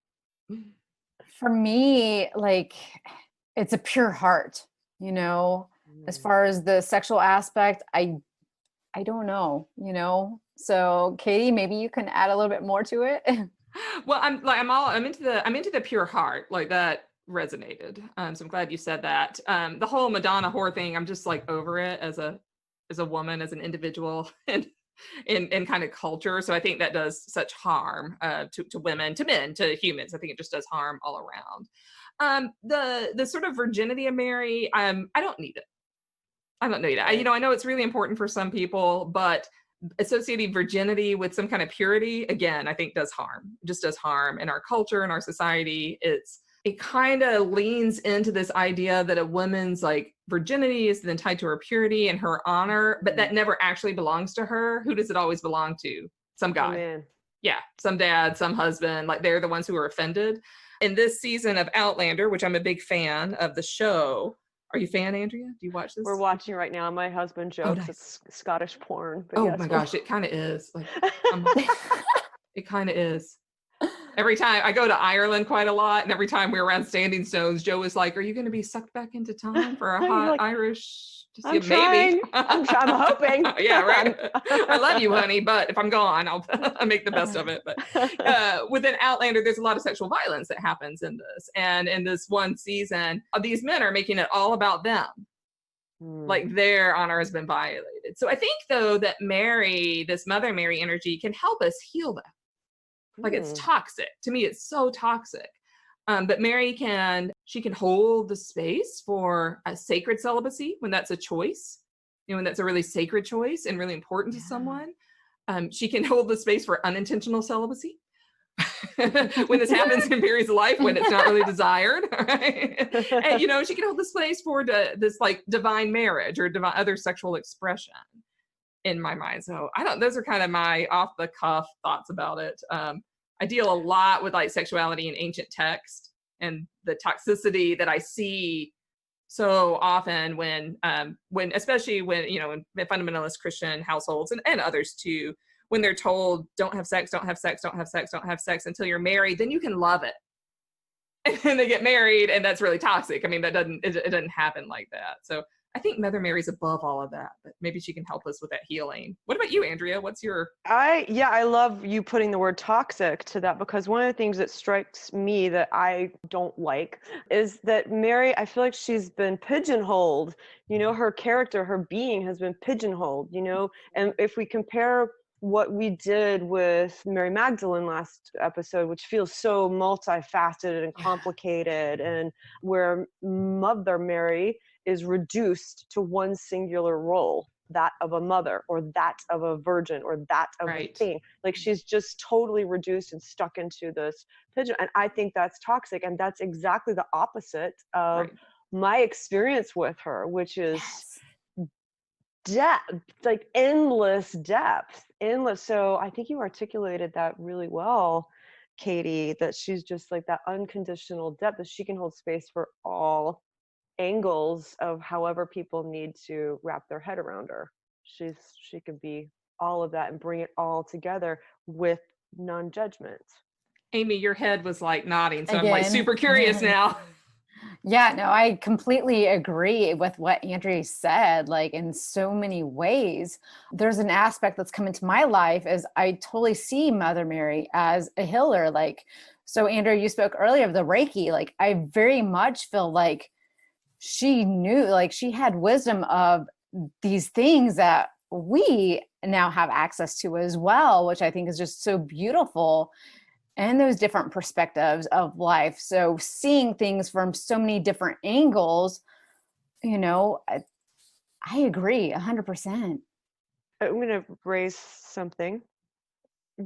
For me, it's a pure heart, as far as the sexual aspect, I don't know, So Katy, maybe you can add a little bit more to it. Well, I'm into the pure heart, that resonated. So I'm glad you said that. The whole Madonna whore thing, I'm just like over it as a woman, as an individual, and in kind of culture. So I think that does such harm to women, to men, to humans. I think it just does harm all around. The sort of virginity of Mary, I don't need it. I don't need it. I know it's really important for some people, but associating virginity with some kind of purity, again, I think does harm. It just does harm in our culture, in our society. It kind of leans into this idea that a woman's like virginity is then tied to her purity and her honor, but that never actually belongs to her. Who does it always belong to? Some guy. Amen. Yeah, some dad, some husband, like they're the ones who are offended. In this season of Outlander, which I'm a big fan of the show. Are you a fan, Andrea? Do you watch this? We're watching right now. My husband jokes nice. it's Scottish porn. But Oh yes, my gosh, it kind of is. Like, it kind of is. Every time I go to Ireland quite a lot, and every time we're around Standing Stones, Joe was like, "Are you going to be sucked back into time for a hot like, Irish?" I'm trying. Maybe. I'm hoping. Yeah, right. I love you, honey, but if I'm gone, I'll make the best of it. But within Outlander, there's a lot of sexual violence that happens in this, and in this one season, these men are making it all about them. Like their honor has been violated. So I think, though, that Mary, this Mother Mary energy, can help us heal that. Like it's toxic. To me, it's so toxic. But Mary can hold the space for a sacred celibacy when that's a choice, when that's a really sacred choice and really important to someone. She can hold the space for unintentional celibacy when this happens in Mary's life, when it's not really desired. Right? And, she can hold the space for this like divine marriage or other sexual expression. In my mind. So those are kind of my off the cuff thoughts about it. I deal a lot with like sexuality in ancient text and the toxicity that I see so often when especially when, in fundamentalist Christian households and others too, when they're told don't have sex, don't have sex, don't have sex, don't have sex until you're married, then you can love it. And then they get married and that's really toxic. I mean, it doesn't happen like that. So I think Mother Mary's above all of that, but maybe she can help us with that healing. What about you, Andrea? What's your... I love you putting the word toxic to that, because one of the things that strikes me that I don't like is that Mary, I feel like she's been pigeonholed. Her character, her being has been pigeonholed, and if we compare what we did with Mary Magdalene last episode, which feels so multifaceted and complicated, and where Mother Mary is reduced to one singular role, that of a mother or that of a virgin or that of a thing. Like she's just totally reduced and stuck into this pigeon. And I think that's toxic. And that's exactly the opposite of my experience with her, which is depth, like endless depth, endless. So I think you articulated that really well, Katy, that she's just like that unconditional depth, that she can hold space for all angles of however people need to wrap their head around her. She could be all of that and bring it all together with non-judgment. Amy, your head was like nodding, so again. I'm like super curious now. Yeah, no, I completely agree with what Andrea said, like in so many ways. There's an aspect that's come into my life as I totally see Mother Mary as a healer. Like, so Andrea, you spoke earlier of the Reiki. Like, I very much feel like she knew, like she had wisdom of these things that we now have access to as well, which I think is just so beautiful. And those different perspectives of life. So seeing things from so many different angles, I agree 100%. I'm going to raise something.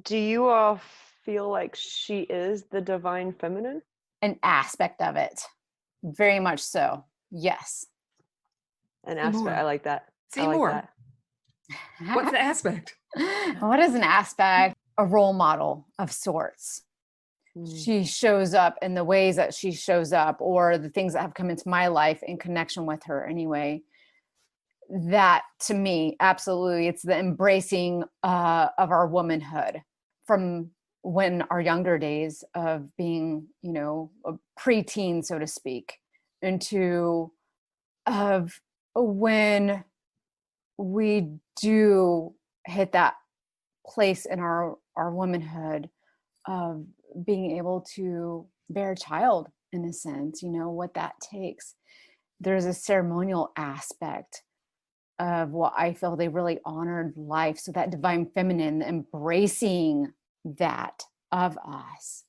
Do you all feel like she is the divine feminine? An aspect of it. Very much so. Yes. An aspect. More. I like that. Say more. That. What's the aspect? What is an aspect? A role model of sorts. She shows up in the ways that she shows up, or the things that have come into my life in connection with her anyway. That to me, absolutely, it's the embracing of our womanhood from when our younger days of being, a preteen, so to speak, into of when we do hit that place in our womanhood of being able to bear a child in a sense, what that takes. There's a ceremonial aspect of what I feel they really honored life. So that divine feminine, embracing that of us.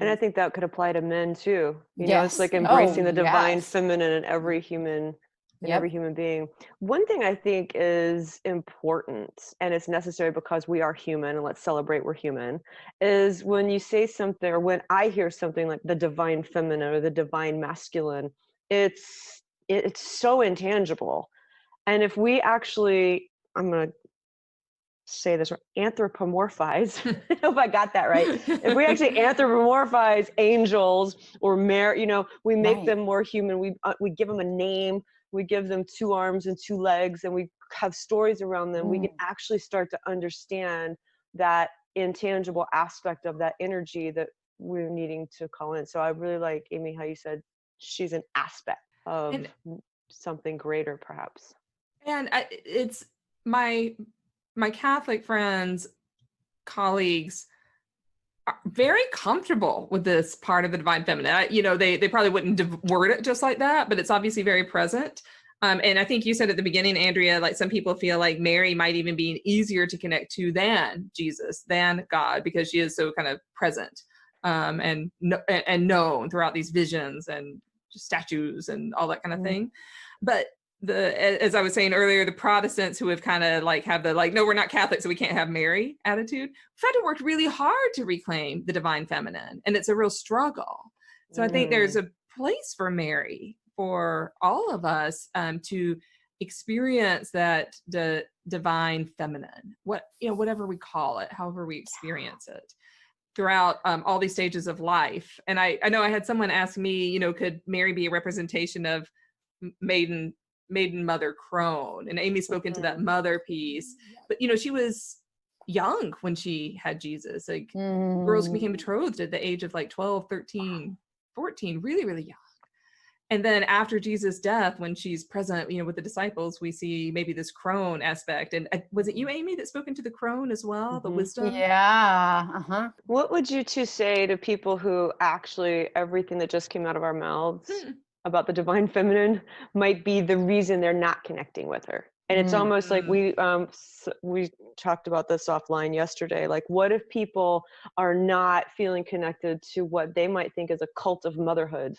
And I think that could apply to men too. It's Yes. like embracing Oh, the divine yes. feminine in every human Yep. every human being. One thing I think is important, and it's necessary because we are human, and let's celebrate we're human, is when you say something, or when I hear something like the divine feminine or the divine masculine, it's so intangible. And if we actually, I'm going to say this, anthropomorphize, I hope I got that right. If we actually anthropomorphize angels or we make Right. them more human. We give them a name. We give them 2 arms and 2 legs, and we have stories around them. We can actually start to understand that intangible aspect of that energy that we're needing to call in. So I really like, Amy, how you said she's an aspect of something greater, perhaps. And it's my Catholic friends, colleagues are very comfortable with this part of the divine feminine. They probably wouldn't word it just like that, but it's obviously very present. And I think you said at the beginning, Andrea, like some people feel like Mary might even be easier to connect to than Jesus, than God, because she is so kind of present and known throughout these visions and statues and all that kind of thing. But as I was saying earlier, the Protestants who have kind of like have the no, we're not Catholic, so we can't have Mary attitude, we've had to work really hard to reclaim the divine feminine, and it's a real struggle. So I think there's a place for Mary for all of us to experience that the divine feminine, whatever we call it, however we experience it throughout all these stages of life. And I know I had someone ask me, could Mary be a representation of maiden mother crone? And Amy spoke into that mother piece, but she was young when she had Jesus. Like girls became betrothed at the age of like 12, 13, 14, really, really young. And then after Jesus' death, when she's present, with the disciples, we see maybe this crone aspect. And was it you, Amy, that spoke into the crone as well, the wisdom? Yeah. What would you two say to people who actually everything that just came out of our mouths about the divine feminine might be the reason they're not connecting with her? And it's almost like we talked about this offline yesterday. Like, what if people are not feeling connected to what they might think is a cult of motherhood?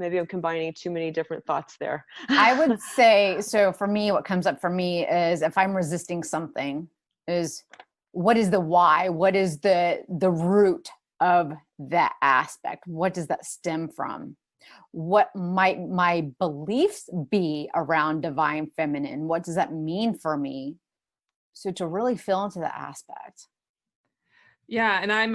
Maybe I'm combining too many different thoughts there. I would say, so for me, what comes up for me is if I'm resisting something, is what is the why? What is the root of that aspect? What does that stem from? What might my beliefs be around divine feminine? What does that mean for me? So to really feel into that aspect. Yeah, and I'm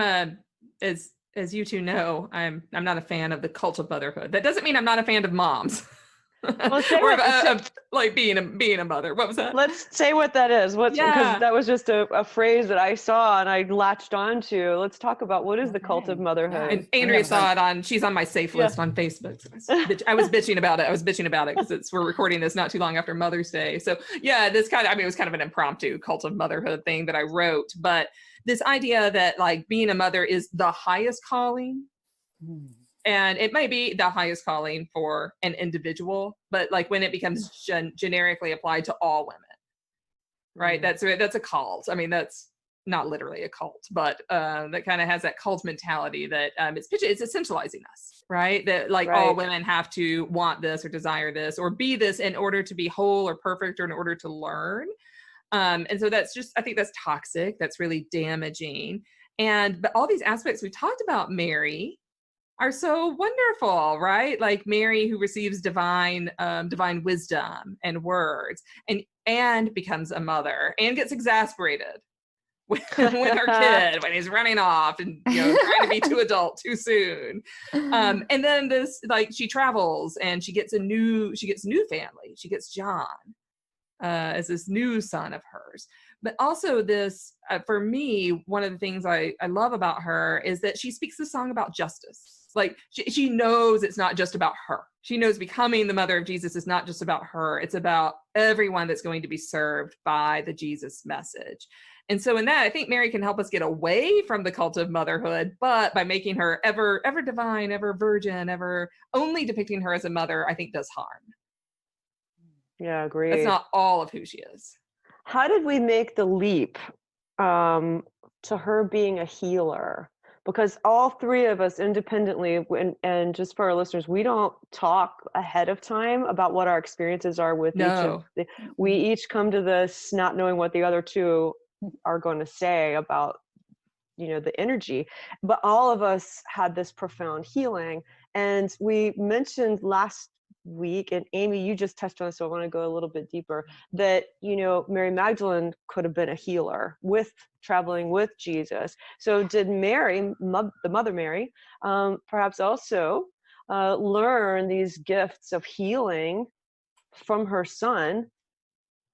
as you two know, I'm not a fan of the cult of motherhood. That doesn't mean I'm not a fan of moms. Well, like being a mother. What was that? Let's say what that is. Because that was just a phrase that I saw and I latched onto. Let's talk about what is the cult of motherhood. And Andrea saw it she's on my safe list on Facebook. So I was bitching about it because we're recording this not too long after Mother's Day. So yeah, it was kind of an impromptu cult of motherhood thing that I wrote. But this idea that like being a mother is the highest calling. And it may be the highest calling for an individual, but like when it becomes generically applied to all women, right? That's a cult. I mean, that's not literally a cult, but that kind of has that cult mentality that it's essentializing us, right? That like all women have to want this or desire this or be this in order to be whole or perfect or in order to learn. And so I think that's toxic. That's really damaging. But all these aspects we talked about, Mary, are so wonderful, right? Like Mary, who receives divine wisdom and words, and becomes a mother, and gets exasperated with her kid when he's running off and trying to be too adult too soon. And then this, like, she travels and she gets new family. She gets John as this new son of hers. But also this, for me, one of the things I love about her is that she speaks the song about justice. Like she knows it's not just about her. She knows becoming the mother of Jesus is not just about her. It's about everyone that's going to be served by the Jesus message. And so in that, I think Mary can help us get away from the cult of motherhood, but by making her ever divine, ever virgin, ever only depicting her as a mother, I think does harm. Yeah, agreed. That's not all of who she is. How did we make the leap to her being a healer? Because all three of us independently, and just for our listeners, we don't talk ahead of time about what our experiences are with each of the, we each come to this not knowing what the other two are going to say about, the energy. But all of us had this profound healing. And we mentioned last week, and Amy, you just touched on this, so I want to go a little bit deeper, that Mary Magdalene could have been a healer with traveling with Jesus. So did Mary, the Mother Mary, perhaps also learn these gifts of healing from her son,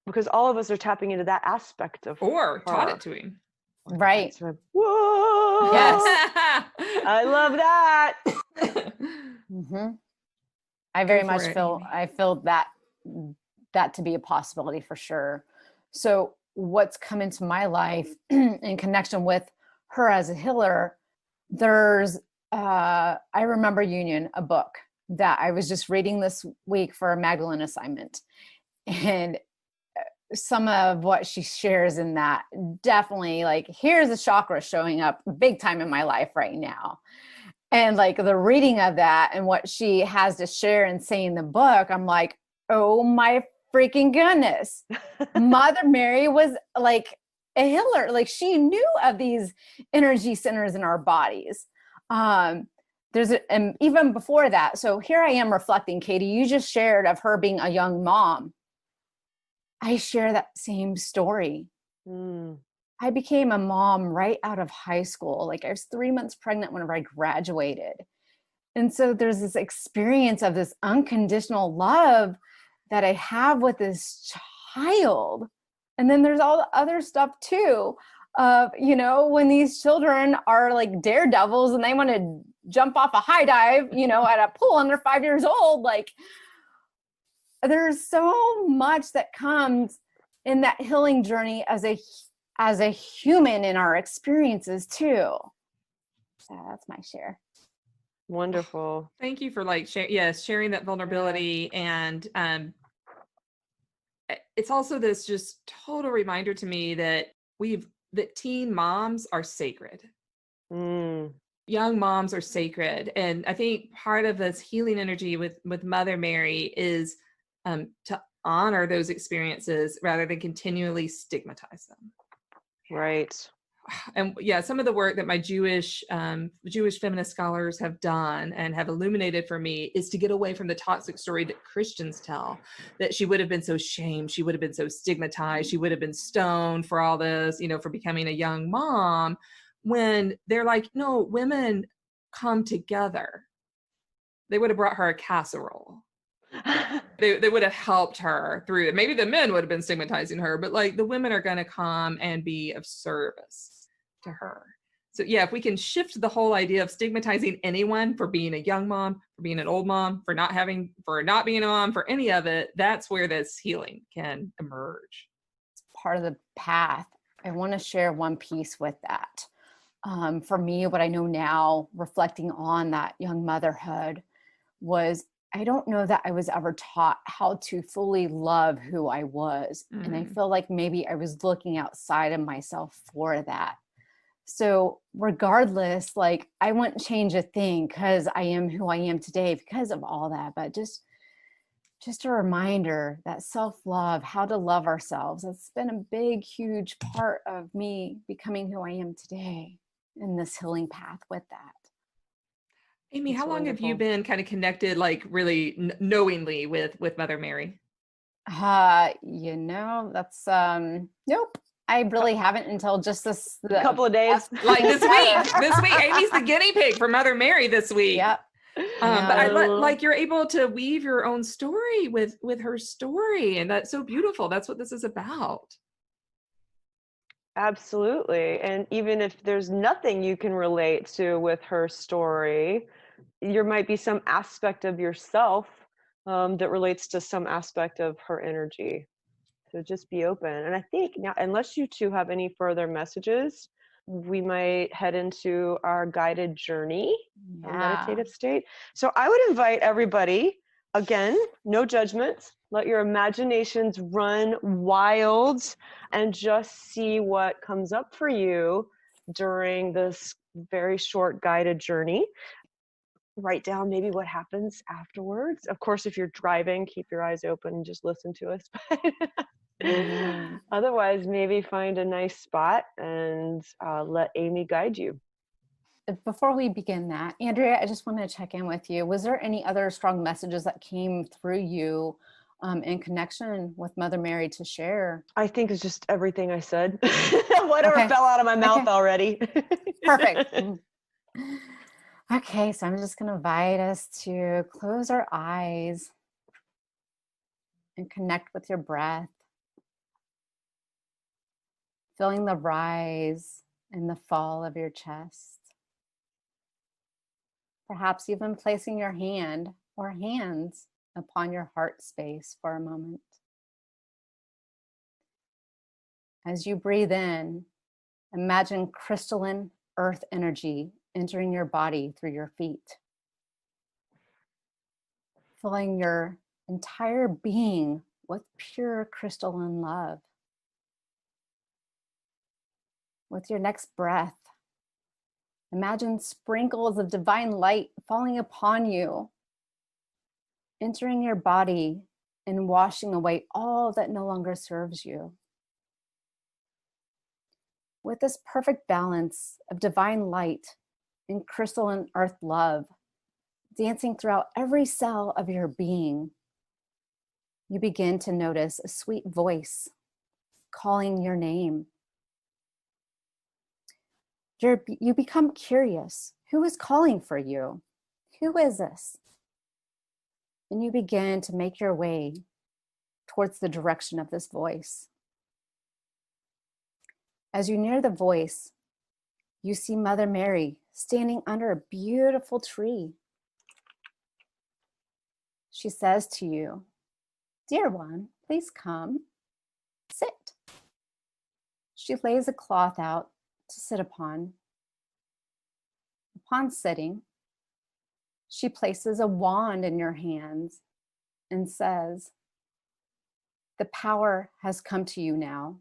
because all of us are tapping into that aspect of or her. Taught it to him. Right. Whoa! Yes. I love that. Mm-hmm. I very much it, feel, Amy. I feel that to be a possibility for sure. So what's come into my life in connection with her as a healer, there's, I Remember Union, a book that I was just reading this week for a Magdalene assignment. And some of what she shares in that definitely, like, here's a chakra showing up big time in my life right now. And like the reading of that and what she has to share and say in the book, I'm like, oh my freaking goodness. Mother Mary was like a healer. Like, she knew of these energy centers in our bodies. And even before that, so here I am reflecting, Katy, you just shared of her being a young mom. I share that same story. I became a mom right out of high school. Like, I was 3 months pregnant whenever I graduated. And so there's this experience of this unconditional love that I have with this child. And then there's all the other stuff too of, when these children are like daredevils and they want to jump off a high dive, at a pool and they're 5 years old. Like, there's so much that comes in that healing journey as a human in our experiences too. So that's my share. Wonderful. Thank you for sharing that vulnerability. And it's also this just total reminder to me that teen moms are sacred. Young moms are sacred. And I think part of this healing energy with Mother Mary is to honor those experiences rather than continually stigmatize them. Right. And some of the work that my Jewish feminist scholars have done and have illuminated for me is to get away from the toxic story that Christians tell, that she would have been so shamed, she would have been so stigmatized, she would have been stoned for all this, for becoming a young mom, when they're like, no, women come together. They would have brought her a casserole. They would have helped her through it. Maybe the men would have been stigmatizing her, but like, the women are going to come and be of service to her. So if we can shift the whole idea of stigmatizing anyone for being a young mom, for being an old mom, for not being a mom, for any of it, that's where this healing can emerge. It's part of the path. I want to share one piece with that. For me, what I know now, reflecting on that young motherhood, was I don't know that I was ever taught how to fully love who I was. And I feel like maybe I was looking outside of myself for that. So regardless, like, I wouldn't change a thing because I am who I am today because of all that. But just a reminder that self-love, how to love ourselves, that's been a big, huge part of me becoming who I am today in this healing path with that. Amy, That's how long have you wonderful. been kind of connected, like really knowingly with Mother Mary? That's nope. I really haven't until just A couple of days. Like this week, Amy's the guinea pig for Mother Mary this week. Yep. But I like you're able to weave your own story with her story, and that's so beautiful. That's what this is about. Absolutely. And even if there's nothing you can relate to with her story, there might be some aspect of yourself that relates to some aspect of her energy. So just be open. And I think now, unless you two have any further messages, we might head into our guided journey, a meditative state. So I would invite everybody, again, no judgments. Let your imaginations run wild and just see what comes up for you during this very short guided journey. Write down maybe what happens afterwards. Of course, if you're driving, keep your eyes open and just listen to us. Otherwise, maybe find a nice spot and let Amy guide you. Before we begin that, Andrea, I just want to check in with you. Was there any other strong messages that came through you in connection with Mother Mary to share? I think it's just everything I said. Whatever fell out of my mouth already. Perfect. Okay, so I'm just going to invite us to close our eyes and connect with your breath, feeling the rise and the fall of your chest. Perhaps even placing your hand or hands upon your heart space for a moment. As you breathe in, imagine crystalline earth energy entering your body through your feet, filling your entire being with pure crystalline love. With your next breath, imagine sprinkles of divine light falling upon you, entering your body and washing away all that no longer serves you. With this perfect balance of divine light and crystalline earth love dancing throughout every cell of your being, you begin to notice a sweet voice calling your name. You become curious. Who is calling for you? Who is this? And you begin to make your way towards the direction of this voice. As you near the voice, you see Mother Mary standing under a beautiful tree. She says to you, "Dear one, please come, sit." She lays a cloth out to sit upon. Upon sitting, she places a wand in your hands and says, "The power has come to you now,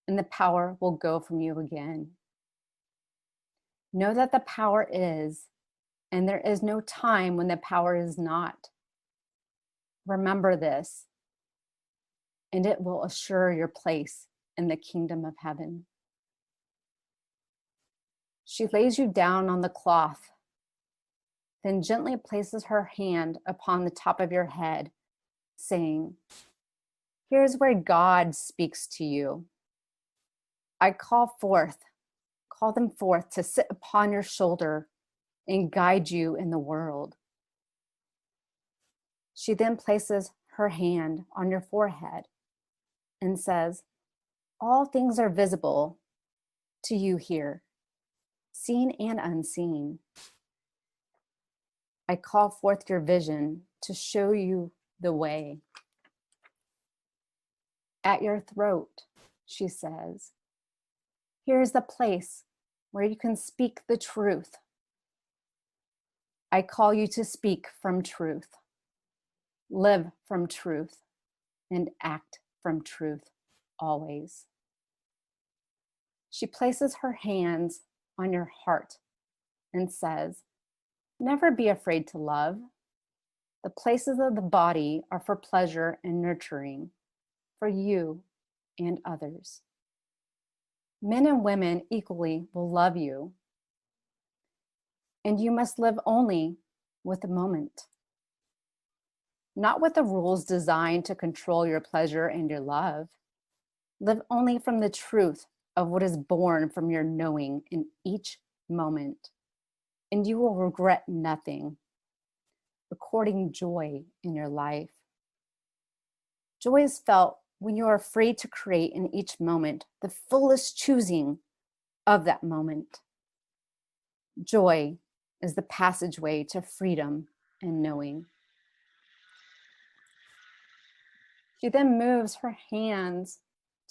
and the power will go from you again. Know that the power is, and there is no time when the power is not. Remember this, and it will assure your place in the kingdom of heaven." She lays you down on the cloth, then gently places her hand upon the top of your head, saying, "Here's where God speaks to you. I call them forth to sit upon your shoulder and guide you in the world." She then places her hand on your forehead and says, "All things are visible to you here, seen and unseen. I call forth your vision to show you the way." At your throat, she says, "Here's the place where you can speak the truth. I call you to speak from truth, live from truth, and act from truth always." She places her hands on your heart and says, "Never be afraid to love. The places of the body are for pleasure and nurturing, for you and others. Men and women equally will love you, and you must live only with the moment, not with the rules designed to control your pleasure and your love. Live only from the truth of what is born from your knowing in each moment, and you will regret nothing, recording joy in your life. Joy is felt when you are free to create in each moment the fullest choosing of that moment. Joy is the passageway to freedom and knowing." She then moves her hands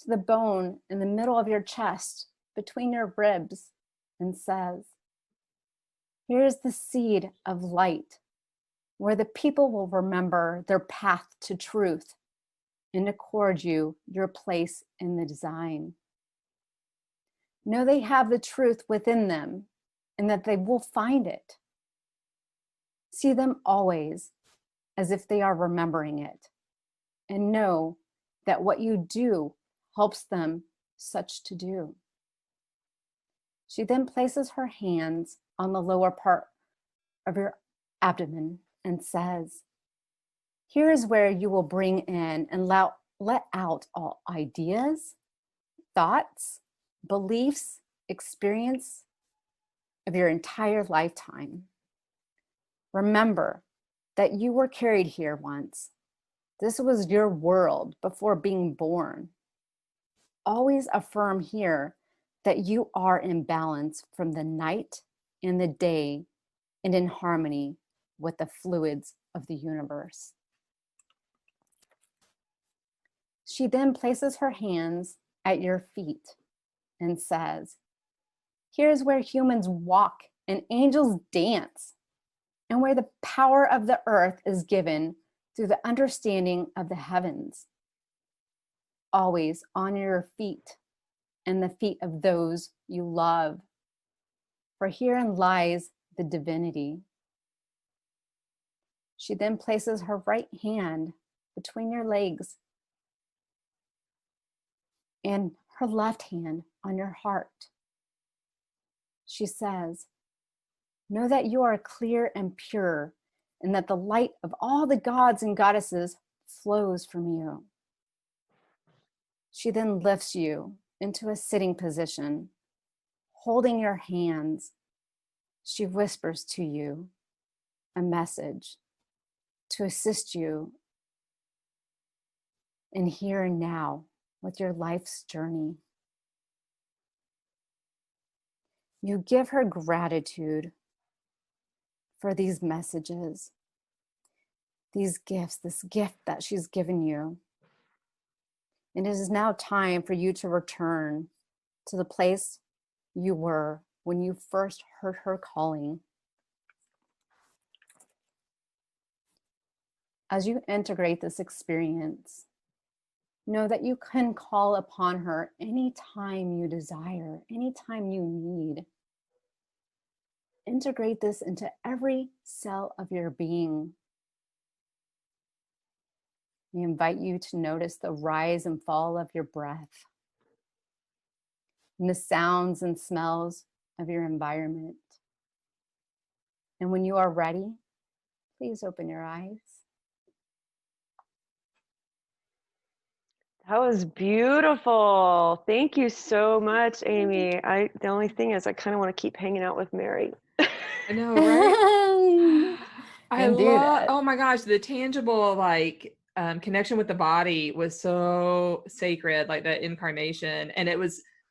to the bone in the middle of your chest, between your ribs, and says, here is the seed of light, where the people will remember their path to truth and accord you your place in the design. Know they have the truth within them and that they will find it. See them always as if they are remembering it, and know that what you do helps them such to do. She then places her hands on the lower part of your abdomen and says, here is where you will bring in and let out all ideas, thoughts, beliefs, experience of your entire lifetime. Remember that you were carried here once. This was your world before being born. Always affirm here that you are in balance from the night and the day and in harmony with the fluids of the universe. She then places her hands at your feet and says, here's where humans walk and angels dance, and where the power of the earth is given through the understanding of the heavens. Always on your feet and the feet of those you love, for herein lies the divinity. She then places her right hand between your legs and her left hand on your heart. She says, know that you are clear and pure, and that the light of all the gods and goddesses flows from you. She then lifts you into a sitting position, holding your hands. She whispers to you a message to assist you in here and now with your life's journey. You give her gratitude for these messages, these gifts, this gift that she's given you. And it is now time for you to return to the place you were when you first heard her calling. As you integrate this experience, know that you can call upon her anytime you desire, anytime you need. Integrate this into every cell of your being. We invite you to notice the rise and fall of your breath and the sounds and smells of your environment. And when you are ready, please open your eyes. That was beautiful. Thank you so much, Amy. The only thing is I kind of want to keep hanging out with Mary. I know, right? I And do love, that. oh my gosh, the tangible connection with the body was so sacred, like the incarnation. And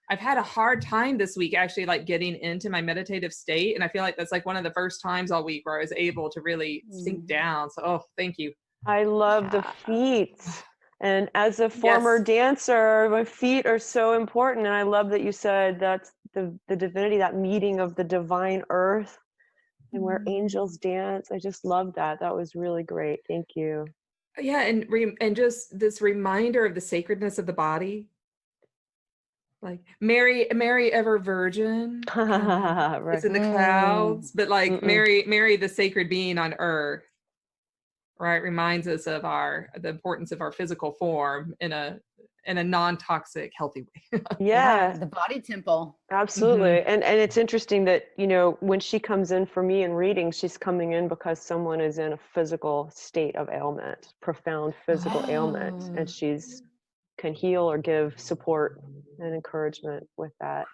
I've had a hard time this week actually like getting into my meditative state. And I feel like that's like one of the first times all week where I was able to really sink down. So, oh, thank you. I love the feet. And as a former dancer, my feet are so important. And I love that you said that's the divinity, that meeting of the divine earth and where angels dance. I just love that. That was really great. Thank you. Yeah, and just this reminder of the sacredness of the body. Like Mary ever virgin Right. is in the clouds, but like Mary, the sacred being on earth, right, reminds us of the importance of our physical form in a non-toxic, healthy way. Yeah, the body temple. absolutely. And it's interesting that, when she comes in for me in reading, she's coming in because someone is in a physical state of ailment, profound physical ailment, and she's can heal or give support and encouragement with that.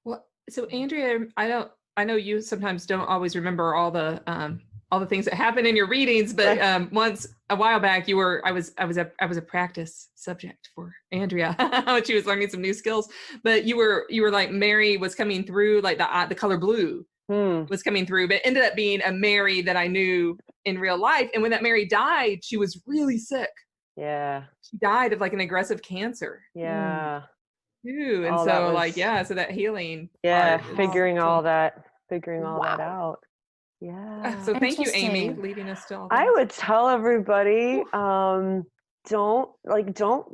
Well, so Andrea, I know you sometimes don't always remember all the things that happen in your readings, but once a while back I was a practice subject for Andrea when she was learning some new skills. But you were like Mary was coming through, like the color blue was coming through, but ended up being a Mary that I knew in real life. And when that Mary died, she was really sick. Yeah. She died of like an aggressive cancer Yeah. too. And Oh, so that like, was- yeah, so that healing Yeah. part is Figuring so- all that that Wow. out. Yeah. So thank you, Amy, Interesting. leading us to all I this. would tell everybody, don't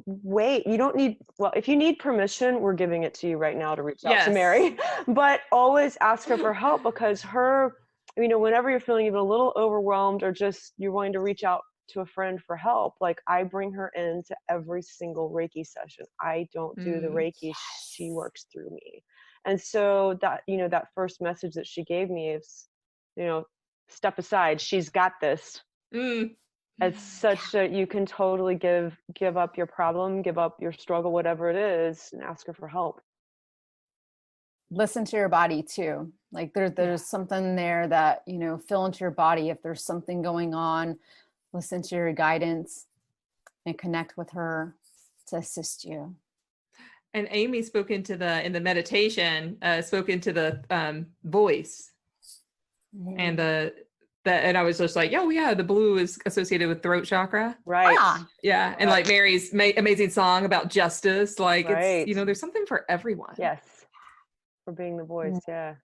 wait. You don't need, well, if you need permission, we're giving it to you right now to reach out to Yes. Mary, but always ask her for help, because her, whenever you're feeling even a little overwhelmed or just you're wanting to reach out to a friend for help, like I bring her into every single Reiki session. I don't do the Reiki. She works through me. And so that, that first message that she gave me is, step aside, she's got this. It's such a, you can totally give up your problem, give up your struggle, whatever it is, and ask her for help. Listen to your body too. Like there's something there that, feel into your body. If there's something going on, listen to your guidance and connect with her to assist you. And Amy spoke into in the meditation, spoke into the voice and and I was just like, oh yeah, the blue is associated with throat chakra. Right. Yeah. And like Mary's amazing song about justice. Like Right. it's, there's something for everyone. Yes. For being the voice. Yeah.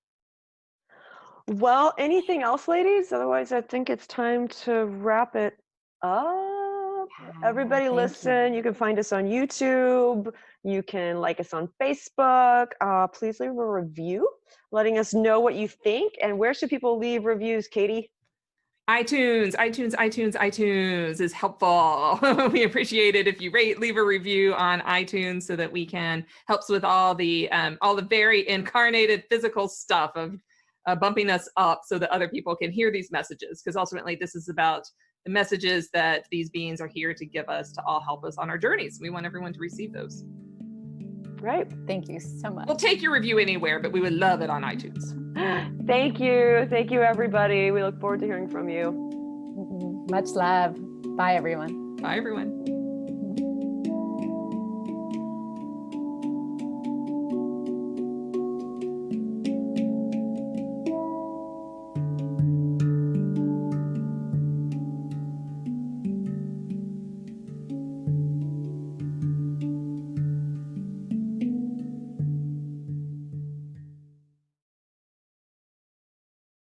Well, anything else, ladies? Otherwise, I think it's time to wrap it up. Everybody listen. You can find us on YouTube. You can like us on Facebook. Please leave a review letting us know what you think. And where should people leave reviews, Katy? iTunes is helpful. We appreciate it if you leave a review on iTunes so that we can helps with all the very incarnated physical stuff of bumping us up so that other people can hear these messages, because ultimately this is about the messages that these beings are here to give us to all help us on our journeys. We want everyone to receive those. Right. Thank you so much. We'll take your review anywhere, but we would love it on iTunes. Thank you. Thank you, everybody. We look forward to hearing from you. Much love. Bye, everyone. Bye, everyone.